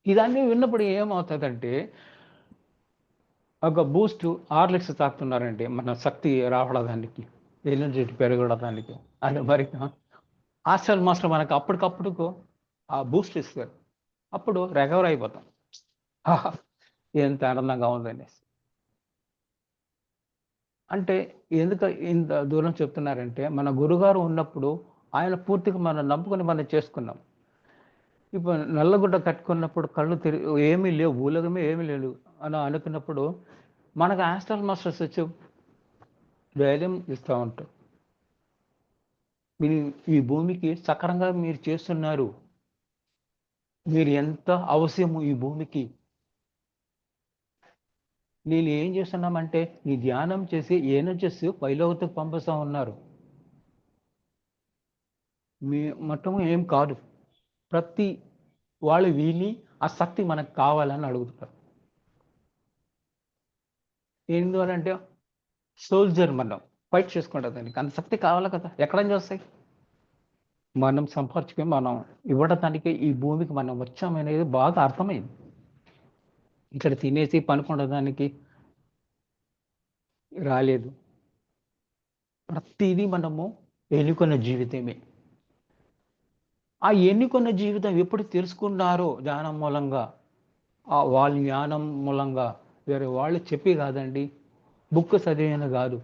ఇదన్నీ విన్నప్పుడు ఏమవుతుందంటే, ఒక బూస్ట్ హార్లిక్స్ తాగుతున్నారండి మన శక్తి రావడానికి, ఎనర్జీ పెరగడానికి. అది మరి హాస్టల్ మాస్టర్ మనకు అప్పటికప్పుడు ఆ బూస్ట్ ఇస్తారు. అప్పుడు రికవర్ అయిపోతాం. ఆహా! ఎంత ఆనందంగా ఉందనేసి. అంటే ఎందుకు ఇంత దూరం చెప్తున్నారంటే, మన గురుగారు ఉన్నప్పుడు ఆయన పూర్తిగా మనం నమ్ముకొని మనం చేసుకున్నాం. ఇప్పుడు నల్లగుడ్డ కట్టుకున్నప్పుడు కళ్ళు ఏమీ లేవు, భూలోకమే ఏమీ లేదు అని అనుకున్నప్పుడు మనకు హాస్టల్ మాస్టర్స్ వచ్చి ధైర్యం ఇస్తూ ఉంటారు. మీరు ఈ భూమికి సక్రమంగా మీరు చేస్తున్నారు, మీరు ఎంత అవశ్యము ఈ భూమికి. నేను ఏం చేస్తున్నామంటే ఈ ధ్యానం చేసి ఎనర్జీస్ పైలోకతకు పంపిస్తూ ఉన్నారు. మీ మొత్తం ఏం కాదు. ప్రతి వాళ్ళు విని ఆ శక్తి మనకు కావాలని అడుగుతారు. ఎందువలంటే సోల్జర్ మనం ఫైట్ చేసుకుంటాం, దానికి అంత శక్తి కావాలి కదా. ఎక్కడ నుంచి వస్తాయి? మనం సంపర్చుకొని మనం ఇవ్వడానికి ఈ భూమికి మనం వచ్చామనేది బాగా అర్థమైంది. ఇక్కడ తినేసి పనుకుండడానికి రాలేదు. ప్రతిదీ మనము ఎన్నుకున్న జీవితమే. ఆ ఎన్నుకున్న జీవితం ఎప్పుడు తెలుసుకున్నారో ధ్యానం మూలంగా, వాళ్ళ జ్ఞానం మూలంగా, వేరే వాళ్ళు చెప్పి కాదండి, బుక్ చదివిన కాదు,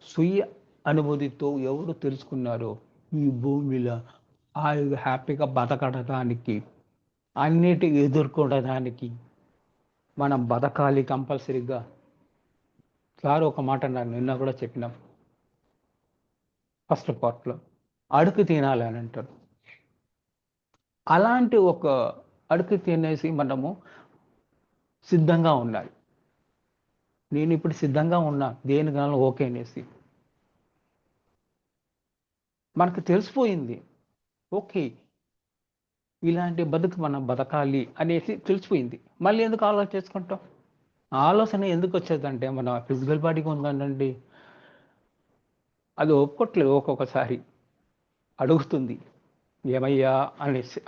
స్వీయ అనుభూతితో ఎవరు తెలుసుకున్నారో ఈ భూమిలో హ్యాపీగా బతకడానికి, అన్నిటి ఎదుర్కోవడానికి మనం బతకాలి కంపల్సరీగా. సార్ ఒక మాట నాకు నిన్న కూడా చెప్పినాం ఫస్ట్ పార్ట్లో, అడుగు తినాలి అని అంటారు. అలాంటి ఒక అడుగు తినేసి మనము సిద్ధంగా ఉండాలి. నేను ఇప్పుడు సిద్ధంగా ఉన్నా దేనికైనా ఓకే అనేసి. మనకు తెలిసిపోయింది, ఓకే ఇలాంటి బతుకు మనం బతకాలి అనేసి తెలిసిపోయింది. మళ్ళీ ఎందుకు ఆలోచన చేసుకుంటాం? ఆలోచన ఎందుకు వచ్చేదంటే మన ఫిజికల్ బాడీకి ఉందండి, అది ఒప్పుకోట్లేదు. ఒక్కొక్కసారి అడుగుతుంది ఏమయ్యా అనేసి.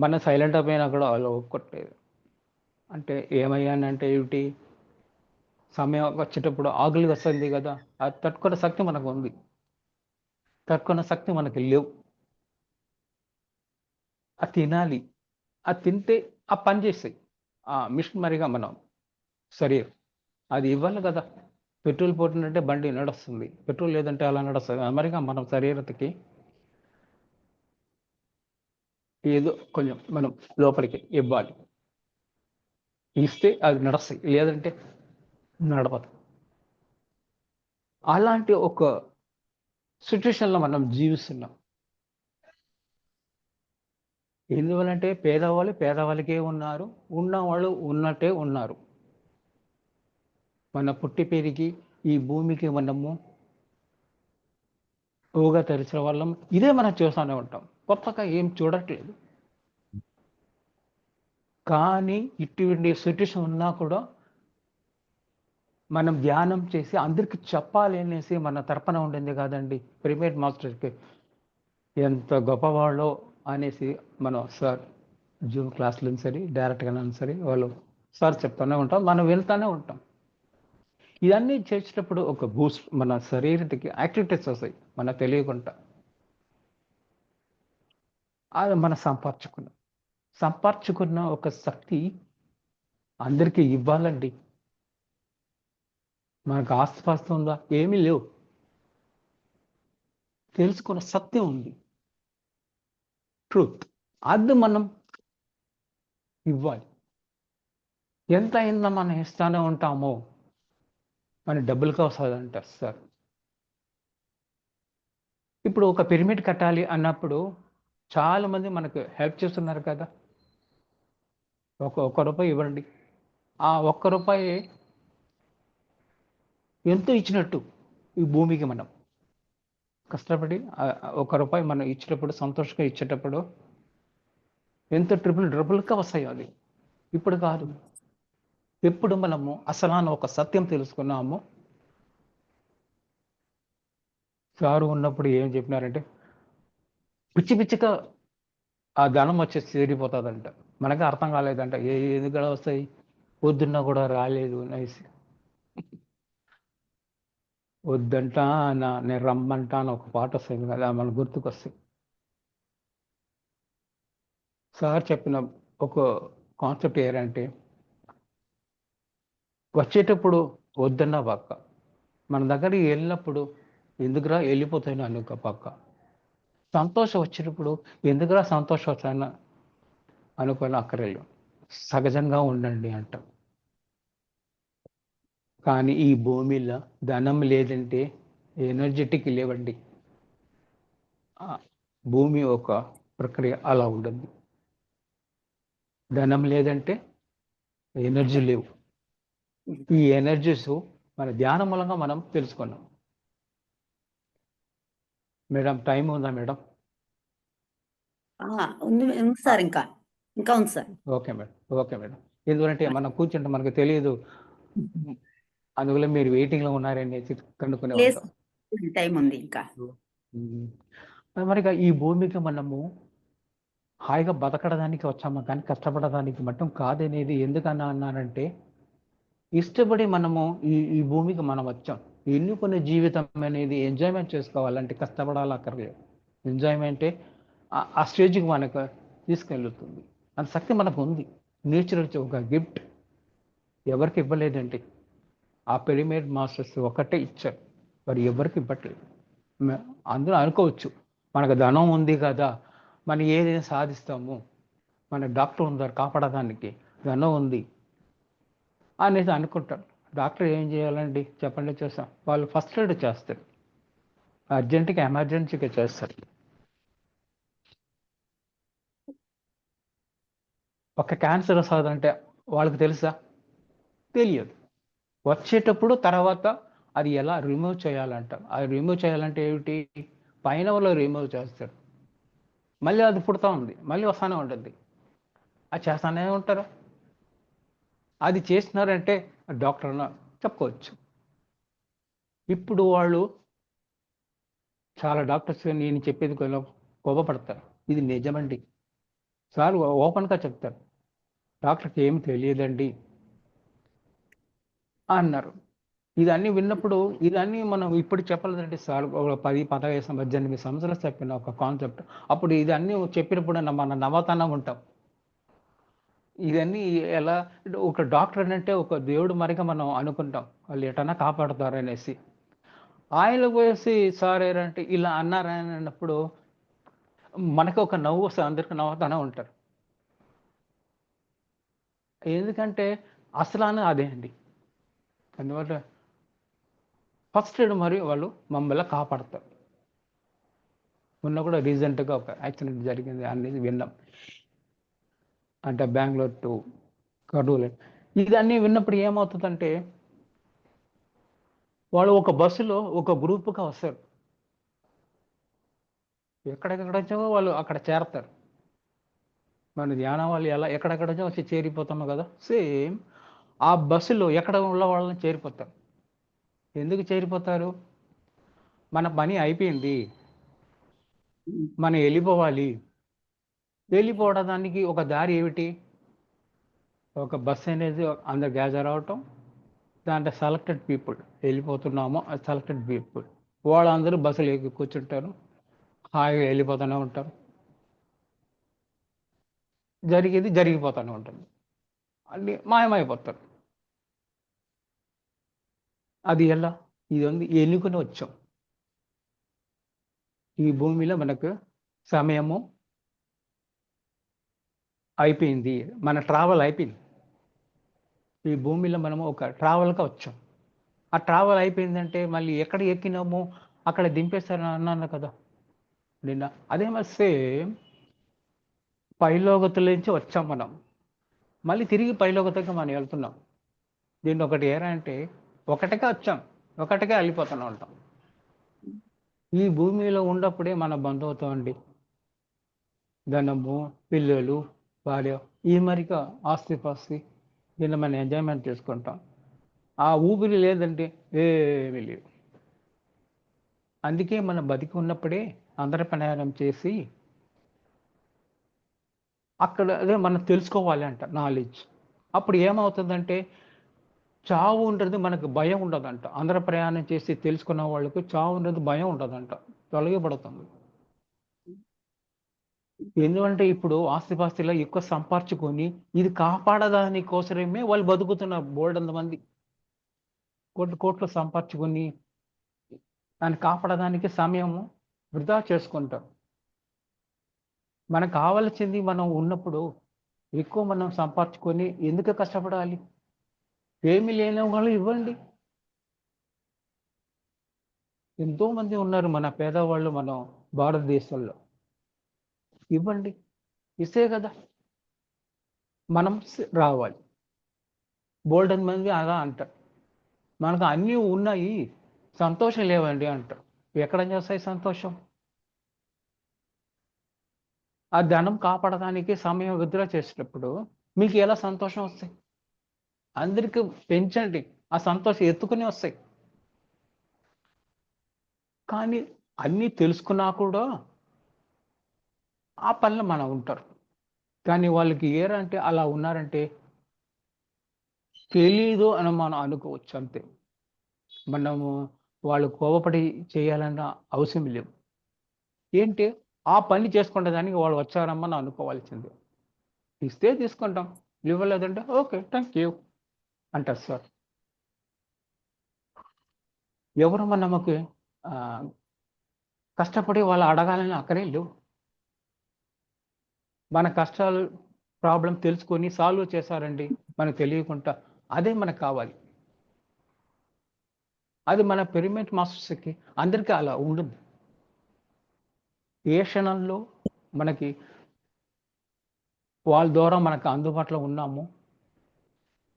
మన సైలెంట్ అయిపోయినా కూడా వాళ్ళు ఒప్పుకోట్లేదు. అంటే ఏమయ్యానంటే ఏమిటి, సమయం వచ్చేటప్పుడు ఆకలి వస్తుంది కదా, అది తట్టుకునే శక్తి మనకు ఉంది, తట్టుకున్న శక్తి మనకి లేవు. అది తినాలి, అది తింటే ఆ పని చేస్తాయి ఆ మిషనరీగా మనం శరీరం. అది ఇవ్వాలి కదా. పెట్రోల్ పోతుందంటే బండి నడుస్తుంది, పెట్రోల్ లేదంటే అలా నడుస్తుంది. మరిగా మనం శరీరతకి ఏదో కొంచెం మనం లోపలికి ఇవ్వాలి, ఇస్తే అది నడుస్తాయి, లేదంటే నడవదు. అలాంటి ఒక సిచ్యువేషన్లో మనం జీవిస్తున్నాం. ఎందువలంటే పేదవాళ్ళు పేదవాళ్ళకే ఉన్నారు, ఉన్నవాళ్ళు ఉన్నట్టే ఉన్నారు. మన పుట్టి పెరిగి ఈ భూమికి మనము ఊగా తెలిసిన వాళ్ళం ఇదే మనం చూస్తూనే ఉంటాం, కొత్తగా ఏం చూడట్లేదు. కానీ ఇటువంటి సిట్యుయేషన్ ఉన్నా కూడా మనం ధ్యానం చేసి అందరికి చెప్పాలి అనేసి మన తరపున ఉండింది కాదండి ప్రైవేట్ మాస్టర్కి. ఎంత గొప్పవాళ్ళో అనేసి మనం సార్ జూమ్ క్లాసులు సరే డైరెక్ట్గానే సరే వాళ్ళు సార్ చెప్తూనే ఉంటాం, మనం వెళ్తూనే ఉంటాం. ఇవన్నీ చేసేటప్పుడు ఒక బూస్ట్ మన శరీరానికి యాక్టివిటీస్ వస్తాయి మన తెలియకుండా. అది మనం సంపార్చుకున్న ఒక శక్తి అందరికీ ఇవ్వాలండి. మనకు ఆస్తిపాస్తి ఉందా? ఏమీ లేవు. తెలుసుకున్న సత్యం ఉంది, ట్రూత్. అది మనం ఇవ్వాలి. ఎంత అయినా మనం ఇస్తానే ఉంటామో మన డబ్బులుగా వస్తుందంటారు సార్. ఇప్పుడు ఒక పిరమిడ్ కట్టాలి అన్నప్పుడు చాలా మంది మనకు హెల్ప్ చేస్తున్నారు కదా. ఒక్క రూపాయి ఇవ్వండి. ఆ ఒక్క రూపాయి ఎంతో ఇచ్చినట్టు ఈ భూమికి మనం కష్టపడి ఒక్క రూపాయి మనం ఇచ్చేటప్పుడు, సంతోషంగా ఇచ్చేటప్పుడు ఎంత డబుల్గా వస్తాయి అది. ఇప్పుడు కాదు, ఎప్పుడు మనము అసలాన ఒక సత్యం తెలుసుకున్నాము. సారు ఉన్నప్పుడు ఏం చెప్పినారంటే పిచ్చి పిచ్చిగా ఆ ధనం వచ్చేసి చేరిపోతుందంట. మనకి అర్థం కాలేదంట. ఎందుకు వస్తాయి, పొద్దున్న కూడా రాలేదు అనేసి. వద్దంట నేను రమ్మంట అని ఒక పాట వస్తుంది కదా, మన గుర్తుకొస్తాయి. సార్ చెప్పిన ఒక కాన్సెప్ట్ ఏంటంటే వచ్చేటప్పుడు వద్దన్న పక్క, మన దగ్గరికి వెళ్ళినప్పుడు ఎందుకురా వెళ్ళిపోతాను అనుక పక్క, సంతోషం వచ్చేటప్పుడు ఎందుకురా సంతోషం వచ్చాను అనుకుని అక్కర్లేదు, సహజంగా ఉండండి అంట. కానీ ఈ భూమిలో ధనం లేదంటే ఎనర్జెటిక్ లేవండి. భూమి ఒక ప్రక్రియ అలా ఉంటుంది. ధనం లేదంటే ఎనర్జీ లేవు. ఈ ఎనర్జీస్ మన ధ్యానం మూలంగా మనం తెలుసుకున్నాం. మేడం టైం ఉందా మేడం? ఉంది ఉంది సార్, ఇంకా ఉంది sir. Okay madam, okay madam. ఎందుకంటే మనం కూర్చుంటే మనకు తెలియదు, అందువల్ల మీరు వెయిటింగ్లో ఉన్నారని కనుక్కునే లేదు, ఉంటాం. టైం ఉంది ఇంకా. మరి ఈ భూమికి మనము హాయిగా బతకడానికి వచ్చాము కానీ కష్టపడడానికి మట్టం కాదనేది ఎందుకన్నా అన్నానంటే, ఇష్టపడి మనము ఈ భూమికి మనం వచ్చాం. ఎన్నుకునే జీవితం అనేది ఎంజాయ్మెంట్ చేసుకోవాలంటే కష్టపడాలి అక్కర్లేదు. ఎంజాయ్మెంటే ఆ స్టేజ్కి మనకు తీసుకెళ్తుంది. అంత శక్తి మనకు ఉంది. నేచర్ ఒక గిఫ్ట్ ఎవరికి ఇవ్వలేదండి. ఆ పిరమిడ్ మాస్టర్స్ ఒకటే ఇచ్చారు, మరి ఎవరికి ఇవ్వట్లేదు. అందరూ అనుకోవచ్చు మనకు ధనం ఉంది కదా, మనం ఏదైనా సాధిస్తాము, మన డాక్టర్ ఉన్నారు కాపాడడానికి, ధనం ఉంది అనేది అనుకుంటారు. డాక్టర్ ఏం చేయాలండి చెప్పండి, చూస్తాం. వాళ్ళు ఫస్ట్ ఎయిడ్ చేస్తారు, అర్జెంటుగా ఎమర్జెన్సీగా చేస్తారు. ఒక క్యాన్సర్ వస్తుందంటే వాళ్ళకి తెలుసా? తెలియదు. వచ్చేటప్పుడు తర్వాత అది ఎలా రిమూవ్ చేయాలంట. అది రిమూవ్ చేయాలంటే ఏమిటి, పైన వాళ్ళు రిమూవ్ చేస్తారు, మళ్ళీ అది పుడతా ఉంది, మళ్ళీ వస్తూనే ఉంటుంది, అది చేస్తూనే ఉంటారు. అది చేసినారంటే డాక్టర్ అన్న చెప్పుకోవచ్చు. ఇప్పుడు వాళ్ళు చాలా డాక్టర్స్ నేను చెప్పేది కోపపడతారు, ఇది నిజమండి. సార్ ఓపెన్గా చెప్తారు, డాక్టర్కి ఏమి తెలియదండి అన్నారు. ఇదన్నీ విన్నప్పుడు ఇదన్నీ మనం ఇప్పుడు చెప్పలేదంటే సార్ 10, 15, 18 సంవత్సరాలు చెప్పిన ఒక కాన్సెప్ట్. అప్పుడు ఇదన్నీ చెప్పినప్పుడు మన నవతనం ఉంటాం. ఇవన్నీ ఎలా ఒక డాక్టర్ అంటే ఒక దేవుడు మరిగా మనం అనుకుంటాం, వాళ్ళు ఎటన్నా కాపాడుతారనేసి. ఆయన పోసి సార్ ఏంటంటే ఇలా అన్నారని అన్నప్పుడు మనకు ఒక నవ్వు వస్తుంది, అందరికీ నవ్వుతానే ఉంటారు. ఎందుకంటే అసలు అదే అండి. అందువల్ల ఫస్ట్ ఎయిడ్ మరి వాళ్ళు మమ్మల్ని కాపాడతారు. మొన్న కూడా రీసెంట్గా ఒక యాక్సిడెంట్ జరిగింది అనేది విన్నాం, అంటే బెంగళూరు టు కర్నూలు. ఇదన్నీ విన్నప్పుడు ఏమవుతుందంటే వాళ్ళు ఒక బస్సులో ఒక గ్రూప్గా వస్తారు, ఎక్కడెక్కడ వచ్చామో వాళ్ళు అక్కడ చేరతారు. మన ధ్యానం వాళ్ళు ఎక్కడెక్కడ వచ్చి చేరిపోతున్నాం కదా, సేమ్ ఆ బస్సులో ఎక్కడ ఉన్న వాళ్ళని చేరిపోతారు. ఎందుకు చేరిపోతారు? మన పని అయిపోయింది, మనం వెళ్ళిపోవాలి. వెళ్ళిపోవడానికి ఒక దారి ఏమిటి? ఒక బస్సు అనేది అందరు గ్యాదర్ అవటం, దాంట్లో సెలెక్టెడ్ పీపుల్ వెళ్ళిపోతున్నామో సెలెక్టెడ్ పీపుల్ వాళ్ళందరూ బస్సులు ఎక్కి కూర్చుంటారు, హాయిగా వెళ్ళిపోతూనే ఉంటారు. జరిగేది జరిగిపోతూనే ఉంటుంది, అన్ని మాయమైపోతారు. అది ఎలా? ఇది ఉంది ఎన్నుకుని వచ్చాం. ఈ భూమిలో మనకు సమయము అయిపోయింది, మన ట్రావెల్ అయిపోయింది. ఈ భూమిలో మనము ఒక ట్రావెల్గా వచ్చాం. ఆ ట్రావెల్ అయిపోయిందంటే మళ్ళీ ఎక్కడ ఎక్కినామో అక్కడ దింపేస్తారని అన్నాను కదా నిన్న. అదే మరి సేమ్ పైలోగతుల నుంచి వచ్చాం మనం, మళ్ళీ తిరిగి పైలోగతకి మనం వెళ్తున్నాం. దీన్ని ఒకటి ఏరా అంటే ఒకటిగా వచ్చాం, ఒకటిగా వెళ్ళిపోతూనే ఉంటాం. ఈ భూమిలో ఉన్నప్పుడే మన బంధువుతో అండి ధనము, పిల్లలు, భార్య, ఈ మరిక ఆస్తిపాస్తి, దీన్ని మనం ఎంజాయ్మెంట్ చేసుకుంటాం. ఆ ఊపిరి లేదంటే ఏమీ లేవు. అందుకే మనం బతికి ఉన్నప్పుడే అందరి ప్రయాణం చేసి అక్కడ అదే మనం తెలుసుకోవాలి అంట, నాలెడ్జ్. అప్పుడు ఏమవుతుందంటే చావు ఉంటుంది, మనకు భయం ఉండదంట. అందరూ ప్రయాణం చేసి తెలుసుకున్న వాళ్ళకు చావు ఉండదు, భయం ఉండదంట, తొలగిపడుతుంది. ఎందుకంటే ఇప్పుడు ఆస్తిపాస్తులో ఎక్కువ సంపాదించుకొని ఇది కాపాడదాని కోసమే వాళ్ళు బతుకుతున్నారు. బోల్డంత మంది కోట్లు కోట్లు సంపాదించుకొని దాన్ని కాపాడడానికి సమయము వృధా చేసుకుంటారు. మనకు కావాల్సింది మనం ఉన్నప్పుడు ఎక్కువ మనం సంపాదించుకొని ఎందుకు కష్టపడాలి? ఏమి లేని వాళ్ళు ఇవ్వండి. ఎంతో మంది ఉన్నారు మన పేదవాళ్ళు మన భారతదేశంలో. ఇవ్వండి, ఇస్తే కదా మనం రావాలి. బోల్డెన్ మంది అలా అంటారు, మనకు అన్నీ ఉన్నాయి సంతోషం లేవండి అంటారు. ఎక్కడ చేస్తాయి సంతోషం? ఆ ధనం కాపాడడానికి సమయం వృధా చేసేటప్పుడు మీకు ఎలా సంతోషం వస్తాయి? అందరికి పెంచండి, ఆ సంతోషం ఎత్తుకుని వస్తాయి. కానీ అన్నీ తెలుసుకున్నా కూడా ఆ పనిలో మనం ఉంటారు. కానీ వాళ్ళకి ఏరంటే అలా ఉన్నారంటే తెలీదు అని మనం అనుకోవచ్చు అంతే. మనము వాళ్ళు కోపపడి చేయాలన్న అవసరం లేవు. ఏంటి, ఆ పని చేసుకునే దానికి వాళ్ళు వచ్చారమ్మని అనుకోవాల్సిందే. ఇస్తే తీసుకుంటాం, ఇవ్వలేదంటే ఓకే థ్యాంక్ యూ అంటారు సార్. ఎవరు మనకి కష్టపడి వాళ్ళు అడగాలని అక్కడే లేవు. మన కష్టాలు ప్రాబ్లం తెలుసుకొని సాల్వ్ చేశారండి మనకు తెలియకుండా, అదే మనకు కావాలి. అది మన పిరమిడ్ మాస్టర్స్కి అందరికీ అలా ఉంటుంది. ఏ క్షణంలో మనకి వాళ్ళ ద్వారా మనకు అందుబాటులో ఉన్నామో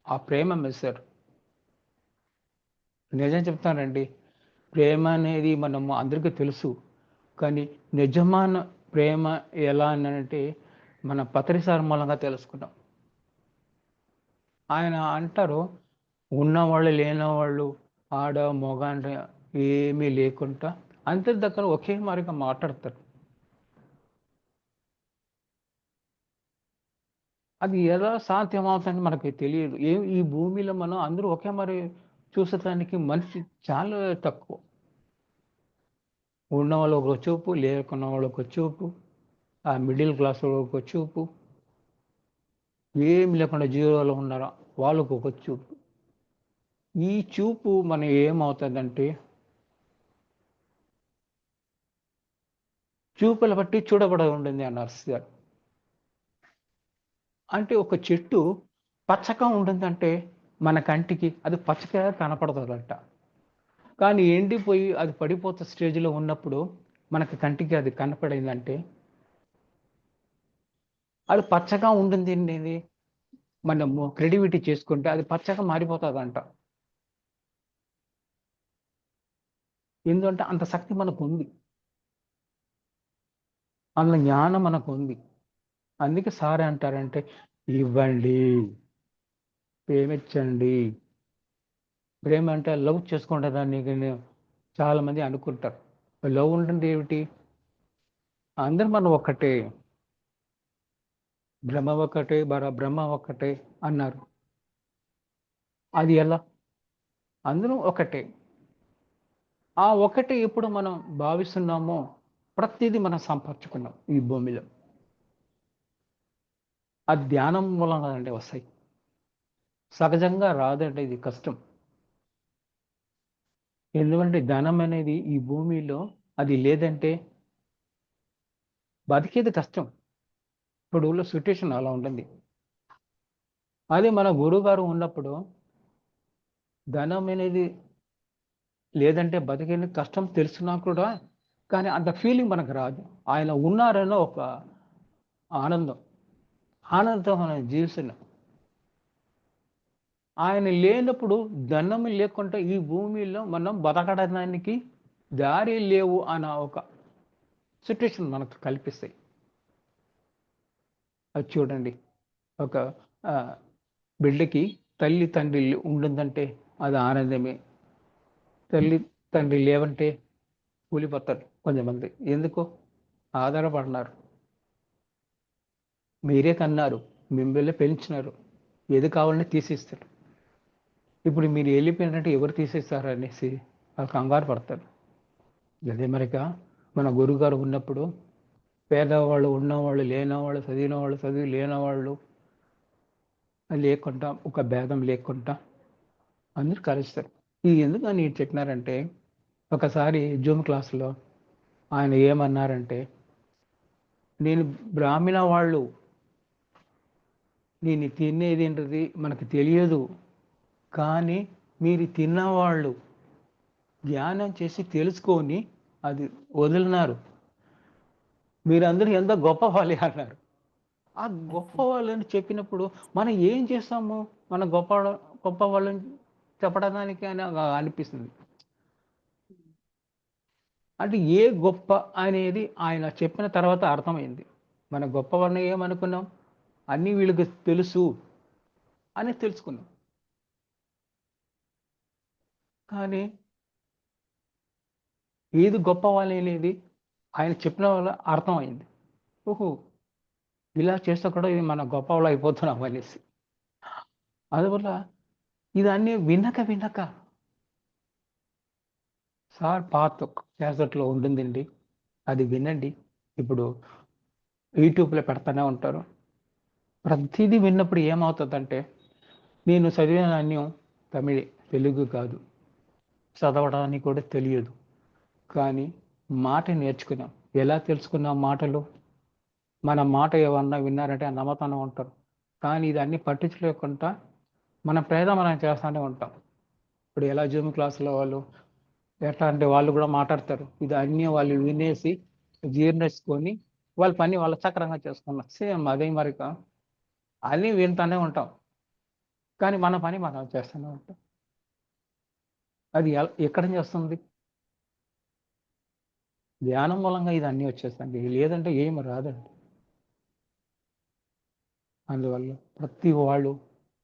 ఆ ప్రేమ మెసేజ్. నిజం చెప్తానండి, ప్రేమ అనేది మనము అందరికీ తెలుసు. కానీ నిజమైన ప్రేమ ఎలా అంటే మన పత్రిసార్ మూలంగా తెలుసుకున్నాం. ఆయన అంటారు, ఉన్నవాళ్ళు లేనివాళ్ళు ఆడ మగ అంటే ఏమీ లేకుండా అందరి దగ్గర ఒకే మారిగా మాట్లాడతారు. అది ఎలా సాధ్యమవుతుందని మనకి తెలియదు. ఈ భూమిలో మనం అందరూ ఒకే మరి చూసటానికి మనిషి చాలా తక్కువ. ఉన్నవాళ్ళు ఒక చూపు, లేకున్న వాళ్ళు ఒక చూపు, ఆ మిడిల్ క్లాస్ వాళ్ళు ఒక చూపు, ఏమి లేకుండా జీరోలో ఉన్నారా వాళ్ళకు ఒక చూపు. ఈ చూపు మనం ఏమవుతుందంటే చూపుల బట్టి చూడబడ ఉంటుంది అన్నారు సార్. అంటే ఒక చెట్టు పచ్చగా ఉంటుందంటే మన కంటికి అది పచ్చగా కనపడుతుందంట. కానీ ఎండిపోయి అది పడిపోతే స్టేజ్లో ఉన్నప్పుడు మనకి కంటికి అది కనపడిందంటే అది పచ్చగా ఉంటుంది అనేది మనము క్రెడివిటీ చేసుకుంటే అది పచ్చగా మారిపోతుందంట. ఎందుకంటే అంత శక్తి మనకు ఉంది, అంత జ్ఞానం మనకు ఉంది. అందుకే సార్ అంటారంటే ఇవ్వండి, ప్రేమించండి. ప్రేమ అంటే లవ్ చేసుకుంటే దాన్ని చాలా మంది అనుకుంటారు. లవ్ ఉంటుంది ఏమిటి? అందరు మనం ఒక్కటే, బ్రహ్మ ఒక్కటే, బ్రహ్మ ఒక్కటే అన్నారు. అది ఎలా? అందరూ ఒకటే. ఆ ఒకటి ఎప్పుడు మనం భావిస్తున్నామో ప్రతిదీ మనం సంపర్చుకున్నాం ఈ భూమిలో. ఆ ధ్యానం మూలంగా అంటే వస్తాయి. సహజంగా రాదంటే ఇది కష్టం. ఎందుకంటే ధనం అనేది ఈ భూమిలో అది లేదంటే బతికేది కష్టం. ఇప్పుడు ఉన్న సిట్యుయేషన్ అలా ఉంటుంది. అదే మన గురువుగారు ఉన్నప్పుడు ధనం అనేది లేదంటే బతికేది కష్టం తెలిసినా కూడా కానీ అంత ఫీలింగ్ మనకు రాదు. ఆయన ఉన్నారన్న ఒక ఆనందం. ఆనందంతో మనం జీవిస్తున్నాం. ఆయన లేనప్పుడు ధనం లేకుండా ఈ భూమిలో మనం బతకడానికి దారి లేవు అన్న ఒక సిట్యుయేషన్ మనకు కల్పిస్తాయి. అది చూడండి. ఒక బిడ్డకి తల్లి తండ్రి ఉంటుందంటే అది ఆనందమే. తల్లి తండ్రి లేవంటే కూలిపోతారు కొంతమంది. ఎందుకు? ఆధారపడినారు. మీరే కన్నారు, మిమ్మల్ని పెంచినారు, ఏది కావాలని తీసిస్తారు. ఇప్పుడు మీరు వెళ్ళిపోయినట్టు ఎవరు తీసేస్తారు అనేసి వాళ్ళు కంగారు పడతారు. అదే మరిక మన గురుగారు ఉన్నప్పుడు పేదవాళ్ళు, ఉన్నవాళ్ళు, లేనివాళ్ళు, చదివిన వాళ్ళు, చదివి లేనివాళ్ళు లేకుండా ఒక భేదం లేకుండా అందరూ కలుస్తారు. ఇది ఎందుకని చెప్పినారంటే ఒకసారి జూమ్ క్లాస్లో ఆయన ఏమన్నారంటే, నేను బ్రాహ్మణ వాళ్ళు నేను తినేది ఏంటిది మనకు తెలియదు, కానీ మీరు తిన్నవాళ్ళు ధ్యానం చేసి తెలుసుకొని అది వదిలినారు, మీరందరూ ఎంత గొప్ప వాళ్ళే అన్నారు. ఆ గొప్ప వాళ్ళని చెప్పినప్పుడు మనం ఏం చేస్తాము? మన గొప్ప వాళ్ళని చెప్పడానికి అని అనిపిస్తుంది. అంటే ఏ గొప్ప అనేది ఆయన చెప్పిన తర్వాత అర్థమైంది. మన గొప్పవాడిని ఏమనుకున్నాం? అన్నీ వీళ్ళకి తెలుసు అని తెలుసుకున్నాం. కానీ ఏది గొప్పవాళ్ళు అనేది ఆయన చెప్పిన వల్ల అర్థమైంది. ఓహో! ఇలా చేస్తే కూడా ఇది మన గొప్పవాళ్ళు అయిపోతున్నాం అనేసి. అందువల్ల ఇదన్నీ వినక సార్ పాత క్యాసెట్‌లో ఉంటుందండి. అది వినండి. ఇప్పుడు యూట్యూబ్‌లో పెడతానే ఉంటారు. ప్రతీదీ విన్నప్పుడు ఏమవుతదంటే, నేను చదివిన అన్యం తమిళే, తెలుగు కాదు. చదవడానికి కూడా తెలియదు. కానీ మాట నేర్చుకున్నాం. ఎలా తెలుసుకున్నాం మాటలు? మన మాట ఏమన్నా విన్నారంటే నమ్మతానే ఉంటారు. కానీ ఇదన్నీ పట్టించుకోకుండా మన ప్రయత్నం మనం చేస్తానే ఉంటాం. ఇప్పుడు ఎలా జూమ్ క్లాస్‌లో వాళ్ళు ఎట్లా అంటే వాళ్ళు కూడా మాట్లాడతారు. ఇది అన్నీ వాళ్ళు వినేసి, జీర్ణించుకొని వాళ్ళ పని వాళ్ళు సక్రమంగా చేసుకున్నారు. సేమ్ అదే మరిక అన్నీ వింటానే ఉంటాం. కానీ మన పని మనం చేస్తూనే ఉంటాం. అది ఎక్కడ నుంచి వస్తుంది? ధ్యానం మూలంగా ఇది అన్నీ వచ్చేస్తాయండి. లేదంటే ఏమి రాదండి. అందువల్ల ప్రతి వాళ్ళు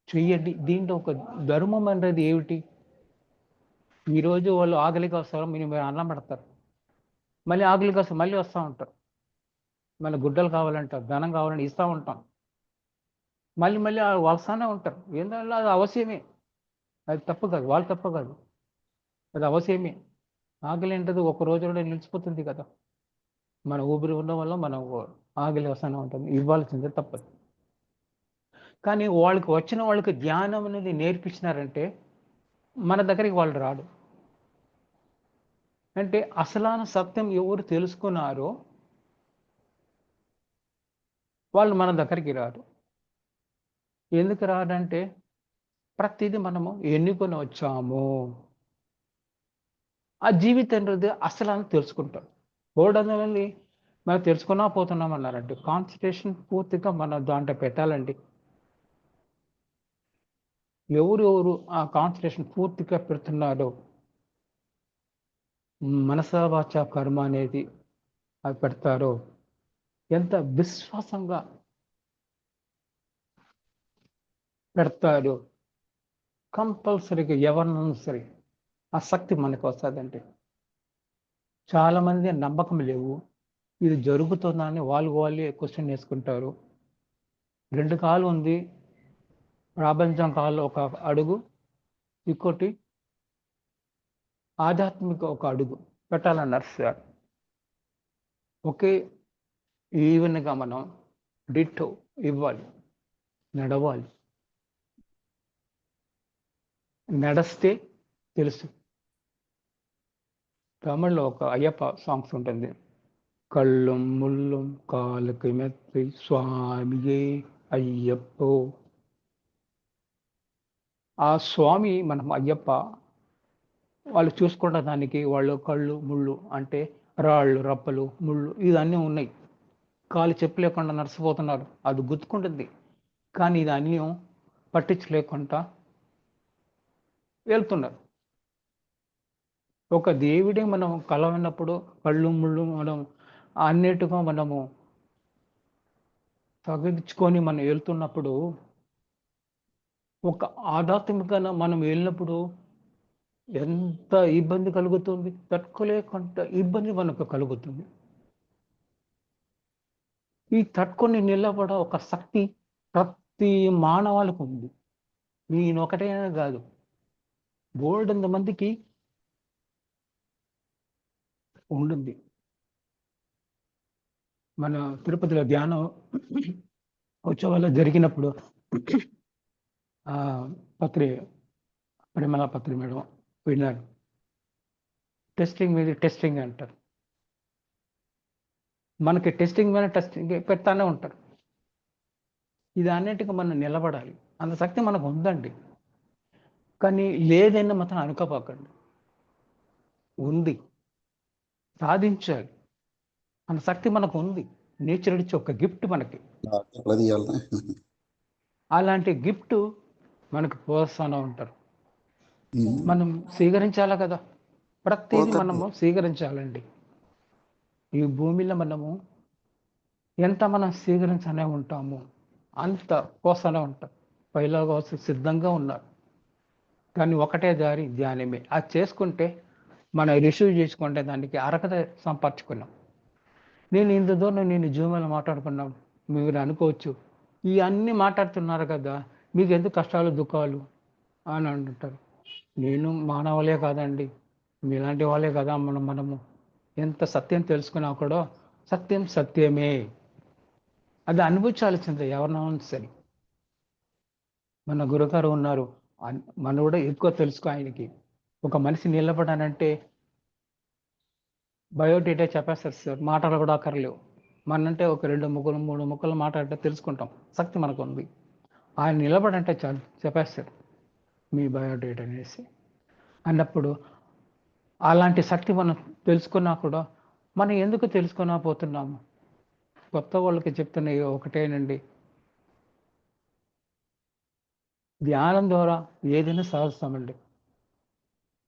చెయ్యండి. దీంట్లో ఒక ధర్మం అనేది ఏమిటి? ఈరోజు వాళ్ళు ఆకలికి వస్తారు. మీరు అన్నం పెడతారు. మళ్ళీ ఆకలికి వస్తే మళ్ళీ వస్తా ఉంటారు. మళ్ళీ గుడ్డలు కావాలంటారు. ధనం కావాలని ఇస్తా ఉంటాం. మళ్ళీ వస్తానే ఉంటారు. ఏంటంటే అది అవశ్యమే. అది తప్పు కాదు. వాళ్ళు తప్పు కాదు. అది అవశ్యమే. ఆకలి ఏంటది ఒక రోజులోనే నిలిచిపోతుంది కదా! మన ఊపిరి ఉండడం వల్ల మనం ఆకలి వస్తూనే ఉంటుంది. ఇవ్వాల్సిందే తప్పదు. కానీ వాళ్ళకి వచ్చిన వాళ్ళకి ధ్యానం అనేది నేర్పించినారంటే మన దగ్గరికి వాళ్ళు రాడు. అంటే అసలాన సత్యం ఎవరు తెలుసుకున్నారో వాళ్ళు మన దగ్గరికి రారు. ఎందుకు రారంటే ప్రతిదీ మనము ఎన్నుకొని వచ్చాము. ఆ జీవితం అనేది అసలని తెలుసుకుంటాం. బోలెడన్ని మనం తెలుసుకున్నా పోతున్నాం అన్నారండి. కాన్సంట్రేషన్ పూర్తిగా మనం దాంట్లో పెట్టాలండి. ఎవరెవరు ఆ కాన్సంట్రేషన్ పూర్తిగా పెడుతున్నారో మనస, వాచ, కర్మ అనేది అది పెడతారో ఎంత విశ్వాసంగా పెడతాడు. కంపల్సరీగా ఎవరినైనా సరే ఆ శక్తి మనకు వస్తుందండి. చాలామంది నమ్మకం లేవు. ఇది జరుగుతుందని వాళ్ళే క్వశ్చన్ వేసుకుంటారు. 2 కాళ్ళు ఉంది. ప్రాపంచం కాళ్ళు ఒక అడుగు, ఇంకోటి ఆధ్యాత్మిక ఒక అడుగు పెట్టాలన్నారు సార్. ఒకే ఈవెన్గా మనం డిట్టో ఇవ్వాలి, నడవాలి. నడిస్తే తెలుసు. తమిళ్లో ఒక అయ్యప్ప సాంగ్స్ ఉంటుంది. కళ్ళుం ముళ్ళుం కాలుకి మెత్తి స్వామియే అయ్యప్పో. ఆ స్వామి మనం అయ్యప్ప వాళ్ళు చూసుకున్న దానికి వాళ్ళు కళ్ళు ముళ్ళు అంటే రాళ్ళు రప్పలు ముళ్ళు ఇవన్నీ ఉన్నాయి. కాలు చెప్పు లేకుండా నడిచిపోతున్నారు. అది గుర్తుకుంటుంది. కానీ ఇది అన్నీ పట్టించలేకుండా వెళ్తున్నారు. ఒక దేవుడే మనం కలవనప్పుడు కళ్ళు ముళ్ళు మనం అన్నిటిగా మనము తగ్గించుకొని మనం వెళ్తున్నప్పుడు, ఒక ఆధ్యాత్మికంగా మనం వెళ్ళినప్పుడు ఎంత ఇబ్బంది కలుగుతుంది, తట్టుకోలేకుండా ఇబ్బంది మనకు కలుగుతుంది. ఈ తట్టుకొని నిలబడ ఒక శక్తి ప్రతి మానవాళికి ఉంది. నేనొకటే కాదు, బోల్డంత మందికి ఉంటుంది. మన తిరుపతిలో ధ్యానం ఉత్సవాలు జరిగినప్పుడు ఆ పత్రి పరిమళ పత్రి మేడం విన్నారు. టెస్టింగ్ మీద టెస్టింగ్ అంటారు. మనకి టెస్టింగ్ మీద టెస్టింగ్ పెడతానే ఉంటారు. ఇది అన్నిటికీ మనం నిలబడాలి. అంత శక్తి మనకు ఉందండి. కానీ లేదన్న మాత్రం అనుకోపోకండి. ఉంది, సాధించాలి. అంత శక్తి మనకు ఉంది. నేచర్ ఇచ్చే ఒక గిఫ్ట్ మనకి. అలాంటి గిఫ్ట్ మనకు ప్రోత్సాహం ఉంటారు. మనం స్వీకరించాలా కదా. ప్రతిదీ మనము స్వీకరించాలండి. ఈ భూమిలో మనము ఎంత మనం స్వీకరించనే ఉంటాము, అంత కోసనే ఉంటాం. పైలో కోసం సిద్ధంగా ఉన్నారు. కానీ ఒకటే దారి ధ్యానమే. అది చేసుకుంటే మనం రిసీవ్ చేసుకుంటే దానికి అర్హత సంపర్చుకున్నాం. నేను ఇంత దూరం నేను జూమ్లో మాట్లాడుకున్నాం. మీరు అనుకోవచ్చు, ఇవన్నీ మాట్లాడుతున్నారు కదా, మీకు ఎందుకు కష్టాలు దుఃఖాలు అని అంటుంటారు. నేను మానవులే కాదండి, మీలాంటి వాళ్ళే కదా. మనము ఎంత సత్యం తెలుసుకున్నా కూడా సత్యం సత్యమే. అది అనుభవించాల్సిందే ఎవరినైనా సరే. మన గురుగారు ఉన్నారు, మనం కూడా ఎక్కువ తెలుసుకో. ఆయనకి ఒక మనిషి నిలబడానంటే బయోడేటా చెప్పేస్తారు సార్. మాటలు కూడా అక్కర్లేవు. మనంటే ఒక 2 ముక్కలు 3 ముక్కలు మాట్లాడితే తెలుసుకుంటాం. శక్తి మనకు ఉంది. ఆయన నిలబడంటే చాలు చెప్పేస్తారు మీ బయోడేటా అనేసి. అన్నప్పుడు అలాంటి శక్తి మనం తెలుసుకున్నా కూడా మనం ఎందుకు తెలుసుకోలేకపోతున్నాము? కొత్త వాళ్ళకి చెప్తున్నవి ఒకటేనండి, ధ్యానం ద్వారా ఏదైనా సాధిస్తామండి.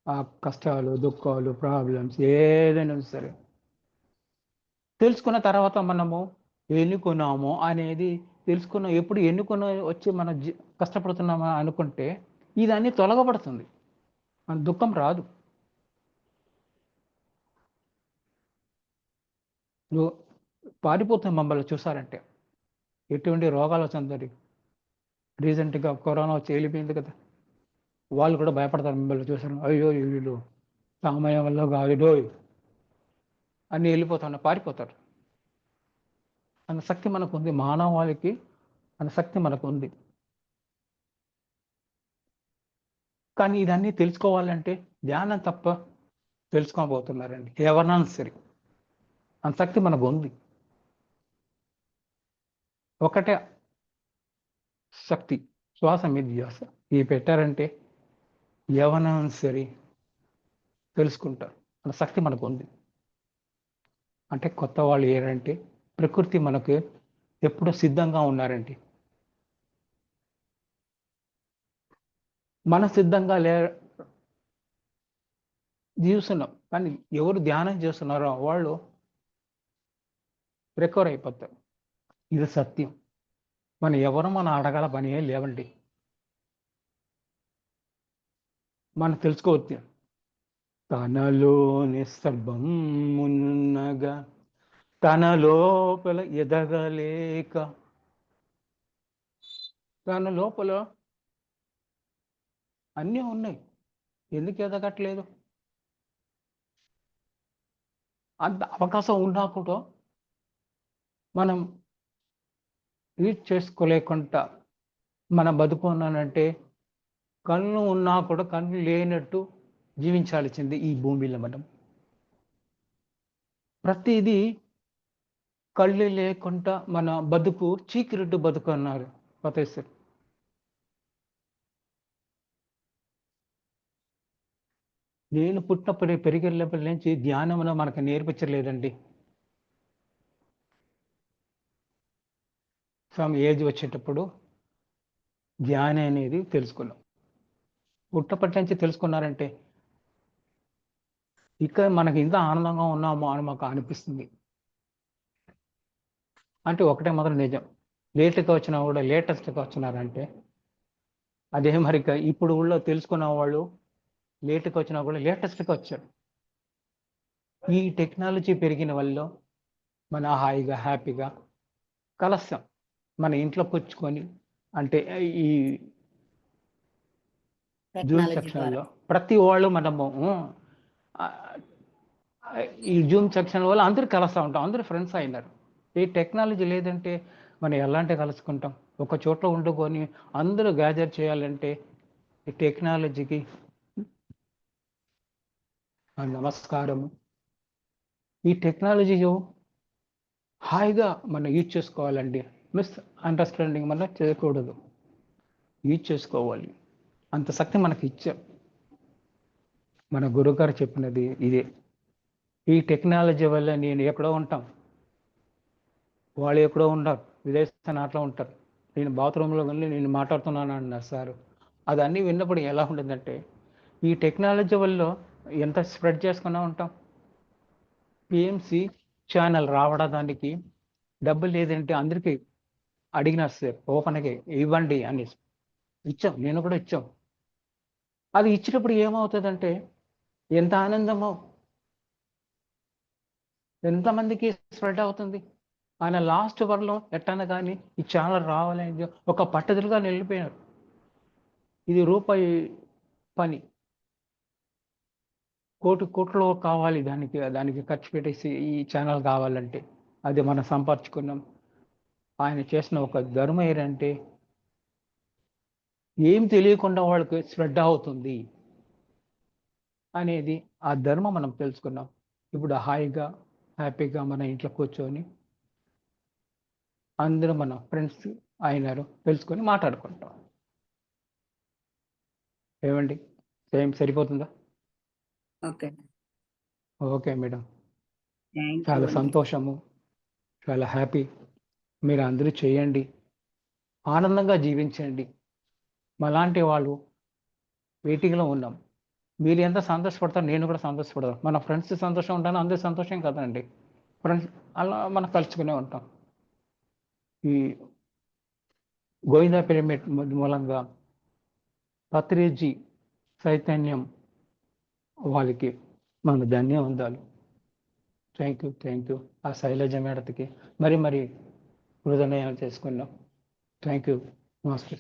ఆ కష్టాలు దుఃఖాలు ప్రాబ్లమ్స్ ఏదైనా సరే తెలుసుకున్న తర్వాత మనము ఎన్నుకున్నాము అనేది తెలుసుకున్న ఎప్పుడు ఎన్నుకున్న వచ్చి మన కష్టపడుతున్నామా అనుకుంటే ఇదన్నీ తొలగబడుతుంది. మన దుఃఖం రాదు. నువ్వు పారిపోతున్న మమ్మల్ని చూసారంటే ఎటువంటి రోగాలు వచ్చిందని రీసెంట్గా కరోనా వచ్చి వెళ్ళిపోయింది కదా, వాళ్ళు కూడా భయపడతారు మిమ్మల్ని చూసారు. అయ్యో వీళ్ళు సామయం వల్ల కాదు అన్నీ వెళ్ళిపోతున్నా పారిపోతారు. అన్న శక్తి మనకు ఉంది. మానవాళికి అన్న శక్తి మనకు ఉంది. కానీ ఇదన్నీ తెలుసుకోవాలంటే ధ్యానం తప్ప తెలుసుకోబోతున్నారండి ఎవరినైనా సరే. అంత శక్తి మనకు ఉంది. ఒకటే శక్తి, శ్వాస మీద ధ్యాస. ఇవి పెట్టారంటే ఎవరైనా సరే తెలుసుకుంటారు. అంత శక్తి మనకు ఉంది. అంటే కొత్త వాళ్ళు ఏంటంటే ప్రకృతి మనకు ఎప్పుడూ సిద్ధంగా ఉన్నారండి. మన సిద్ధంగా జీవిస్తున్నాం. కానీ ఎవరు ధ్యానం చేస్తున్నారో వాళ్ళు రికవర్ అయిపోతారు. ఇది సత్యం. మనం ఎవరు మనం అడగాల పని లేవండి. మనం తెలుసుకోవచ్చు. తనలోని సర్వమున్నగా తన లోపల ఎదగలేక, తన లోపల అన్నీ ఉన్నాయి, ఎందుకు ఎదగట్లేదు? అంత అవకాశం ఉన్నా కూడా మనం రీచ్ చేసుకోలేకుండా మనం బతుకున్నానంటే, కళ్ళు ఉన్నా కూడా కళ్ళు లేనట్టు జీవించాల్సింది ఈ భూమిలో మనం. ప్రతిదీ కళ్ళు లేకుండా మన బతుకు చీకరెట్టు బతుకు అన్నారు ప్రొఫెసర్. నేను పుట్టినప్పుడే పెరిగేళ్ళప్పటి నుంచి ధ్యానంలో మనకు నేర్పించలేదండి. సమ్ ఏజ్ వచ్చేటప్పుడు ధ్యానం అనేది తెలుసుకున్నాం. పుట్టప్పటి నుంచి తెలుసుకున్నారంటే ఇక మనకి ఇంత ఆనందంగా ఉన్నామో అని మాకు అనిపిస్తుంది. అంటే ఒకటే మాత్రం నిజం, లేట్గా వచ్చినా కూడా లేటెస్ట్గా వచ్చినారంటే అదే మరి ఇప్పుడు ఊళ్ళో తెలుసుకున్న వాళ్ళు లేట్గా వచ్చినా కూడా లేటెస్ట్గా వచ్చారు. ఈ టెక్నాలజీ పెరిగిన వల్ల మన హాయిగా హ్యాపీగా కలుస్తాం మన ఇంట్లో కూర్చుకొని. అంటే ఈ జూమ్ టెక్నాలజీ ద్వారా. సెక్షన్లో ప్రతి వాళ్ళు మనము ఈ జూమ్ సెక్షన్ వల్ల అందరూ కలుస్తూ ఉంటాం, అందరూ ఫ్రెండ్స్ అయినారు. ఈ టెక్నాలజీ లేదంటే మనం ఎలాంటి కలుసుకుంటాం? ఒక చోట్ల వండుకొని అందరూ గ్యాదర్ చేయాలంటే ఈ టెక్నాలజీకి నమస్కారము. ఈ టెక్నాలజీ హాయిగా మనం యూజ్ చేసుకోవాలండి, మిస్ అండర్స్టాండింగ్ మనం చేయకూడదు, యూజ్ చేసుకోవాలి. అంత శక్తి మనకి ఇచ్చారు. మన గురువుగారు చెప్పినది ఇదే. ఈ టెక్నాలజీ వల్ల నేను ఎక్కడో ఉంటాం, వాళ్ళు ఎక్కడో ఉంటారు, విదేశాన్ని అట్లా ఉంటారు, నేను బాత్రూంలో వెళ్ళి నేను మాట్లాడుతున్నాను అన్నారు సార్. అది అన్నీ విన్నప్పుడు ఎలా ఉంటుందంటే, ఈ టెక్నాలజీ వల్ల ఎంత స్ప్రెడ్ చేసుకున్నా ఉంటాం. పిఎంసి ఛానల్ రావడానికి డబ్బులు లేదంటే అందరికీ అడిగినారు సార్, ఓపెన్గా ఇవ్వండి అని ఇచ్చాం, నేను కూడా ఇచ్చాం. అది ఇచ్చినప్పుడు ఏమవుతుందంటే ఎంత ఆనందమో, ఎంతమందికి స్ప్రెడ్ అవుతుంది. ఆయన లాస్ట్ వరలో ఎట్టన కానీ ఈ ఛానల్ రావాలని ఒక పట్టుదలగా నిలిపోయారు. ఇది రూపాయి పని, కోట్లు కావాలి దానికి ఖర్చు పెట్టేసి ఈ ఛానల్ కావాలంటే. అది మనం సంపాదించుకున్నాం. ఆయన చేసిన ఒక ధర్మం ఏంటంటే ఏం తెలియకుండా వాళ్ళకి స్ప్రెడ్ అవుతుంది అనేది ఆ ధర్మం మనం తెలుసుకున్నాం. ఇప్పుడు హాయిగా హ్యాపీగా మన ఇంట్లో కూర్చొని అందరూ మన ఫ్రెండ్స్ అయినారు, తెలుసుకొని మాట్లాడుకుంటాం. ఏమండి, సేమ్ సరిపోతుందా? Okay, okay madam, thank you చాలా అండి. సంతోషము, చాలా హ్యాపీ. మీరు అందరూ చేయండి, ఆనందంగా జీవించండి. మాలాంటి వాళ్ళు వెయిటింగ్లో ఉన్నాం. మీరు ఎంత సంతోషపడతారో నేను కూడా సంతోషపడతాను. మన ఫ్రెండ్స్ సంతోషం ఉంటాను, అందరూ సంతోషం కదండి. ఫ్రెండ్స్ అలా మనం కలుసుకునే ఉంటాం. ఈ గోవిందా పిరమిడ్ మూలంగా పత్రిజీ చైతన్యం వాళ్ళకి మన ధన్యవాదాలు. Thank you. ఆ శైలజ మేడతకి మరి హృదయాలు చేసుకున్నాం. Thank you. నమస్తే.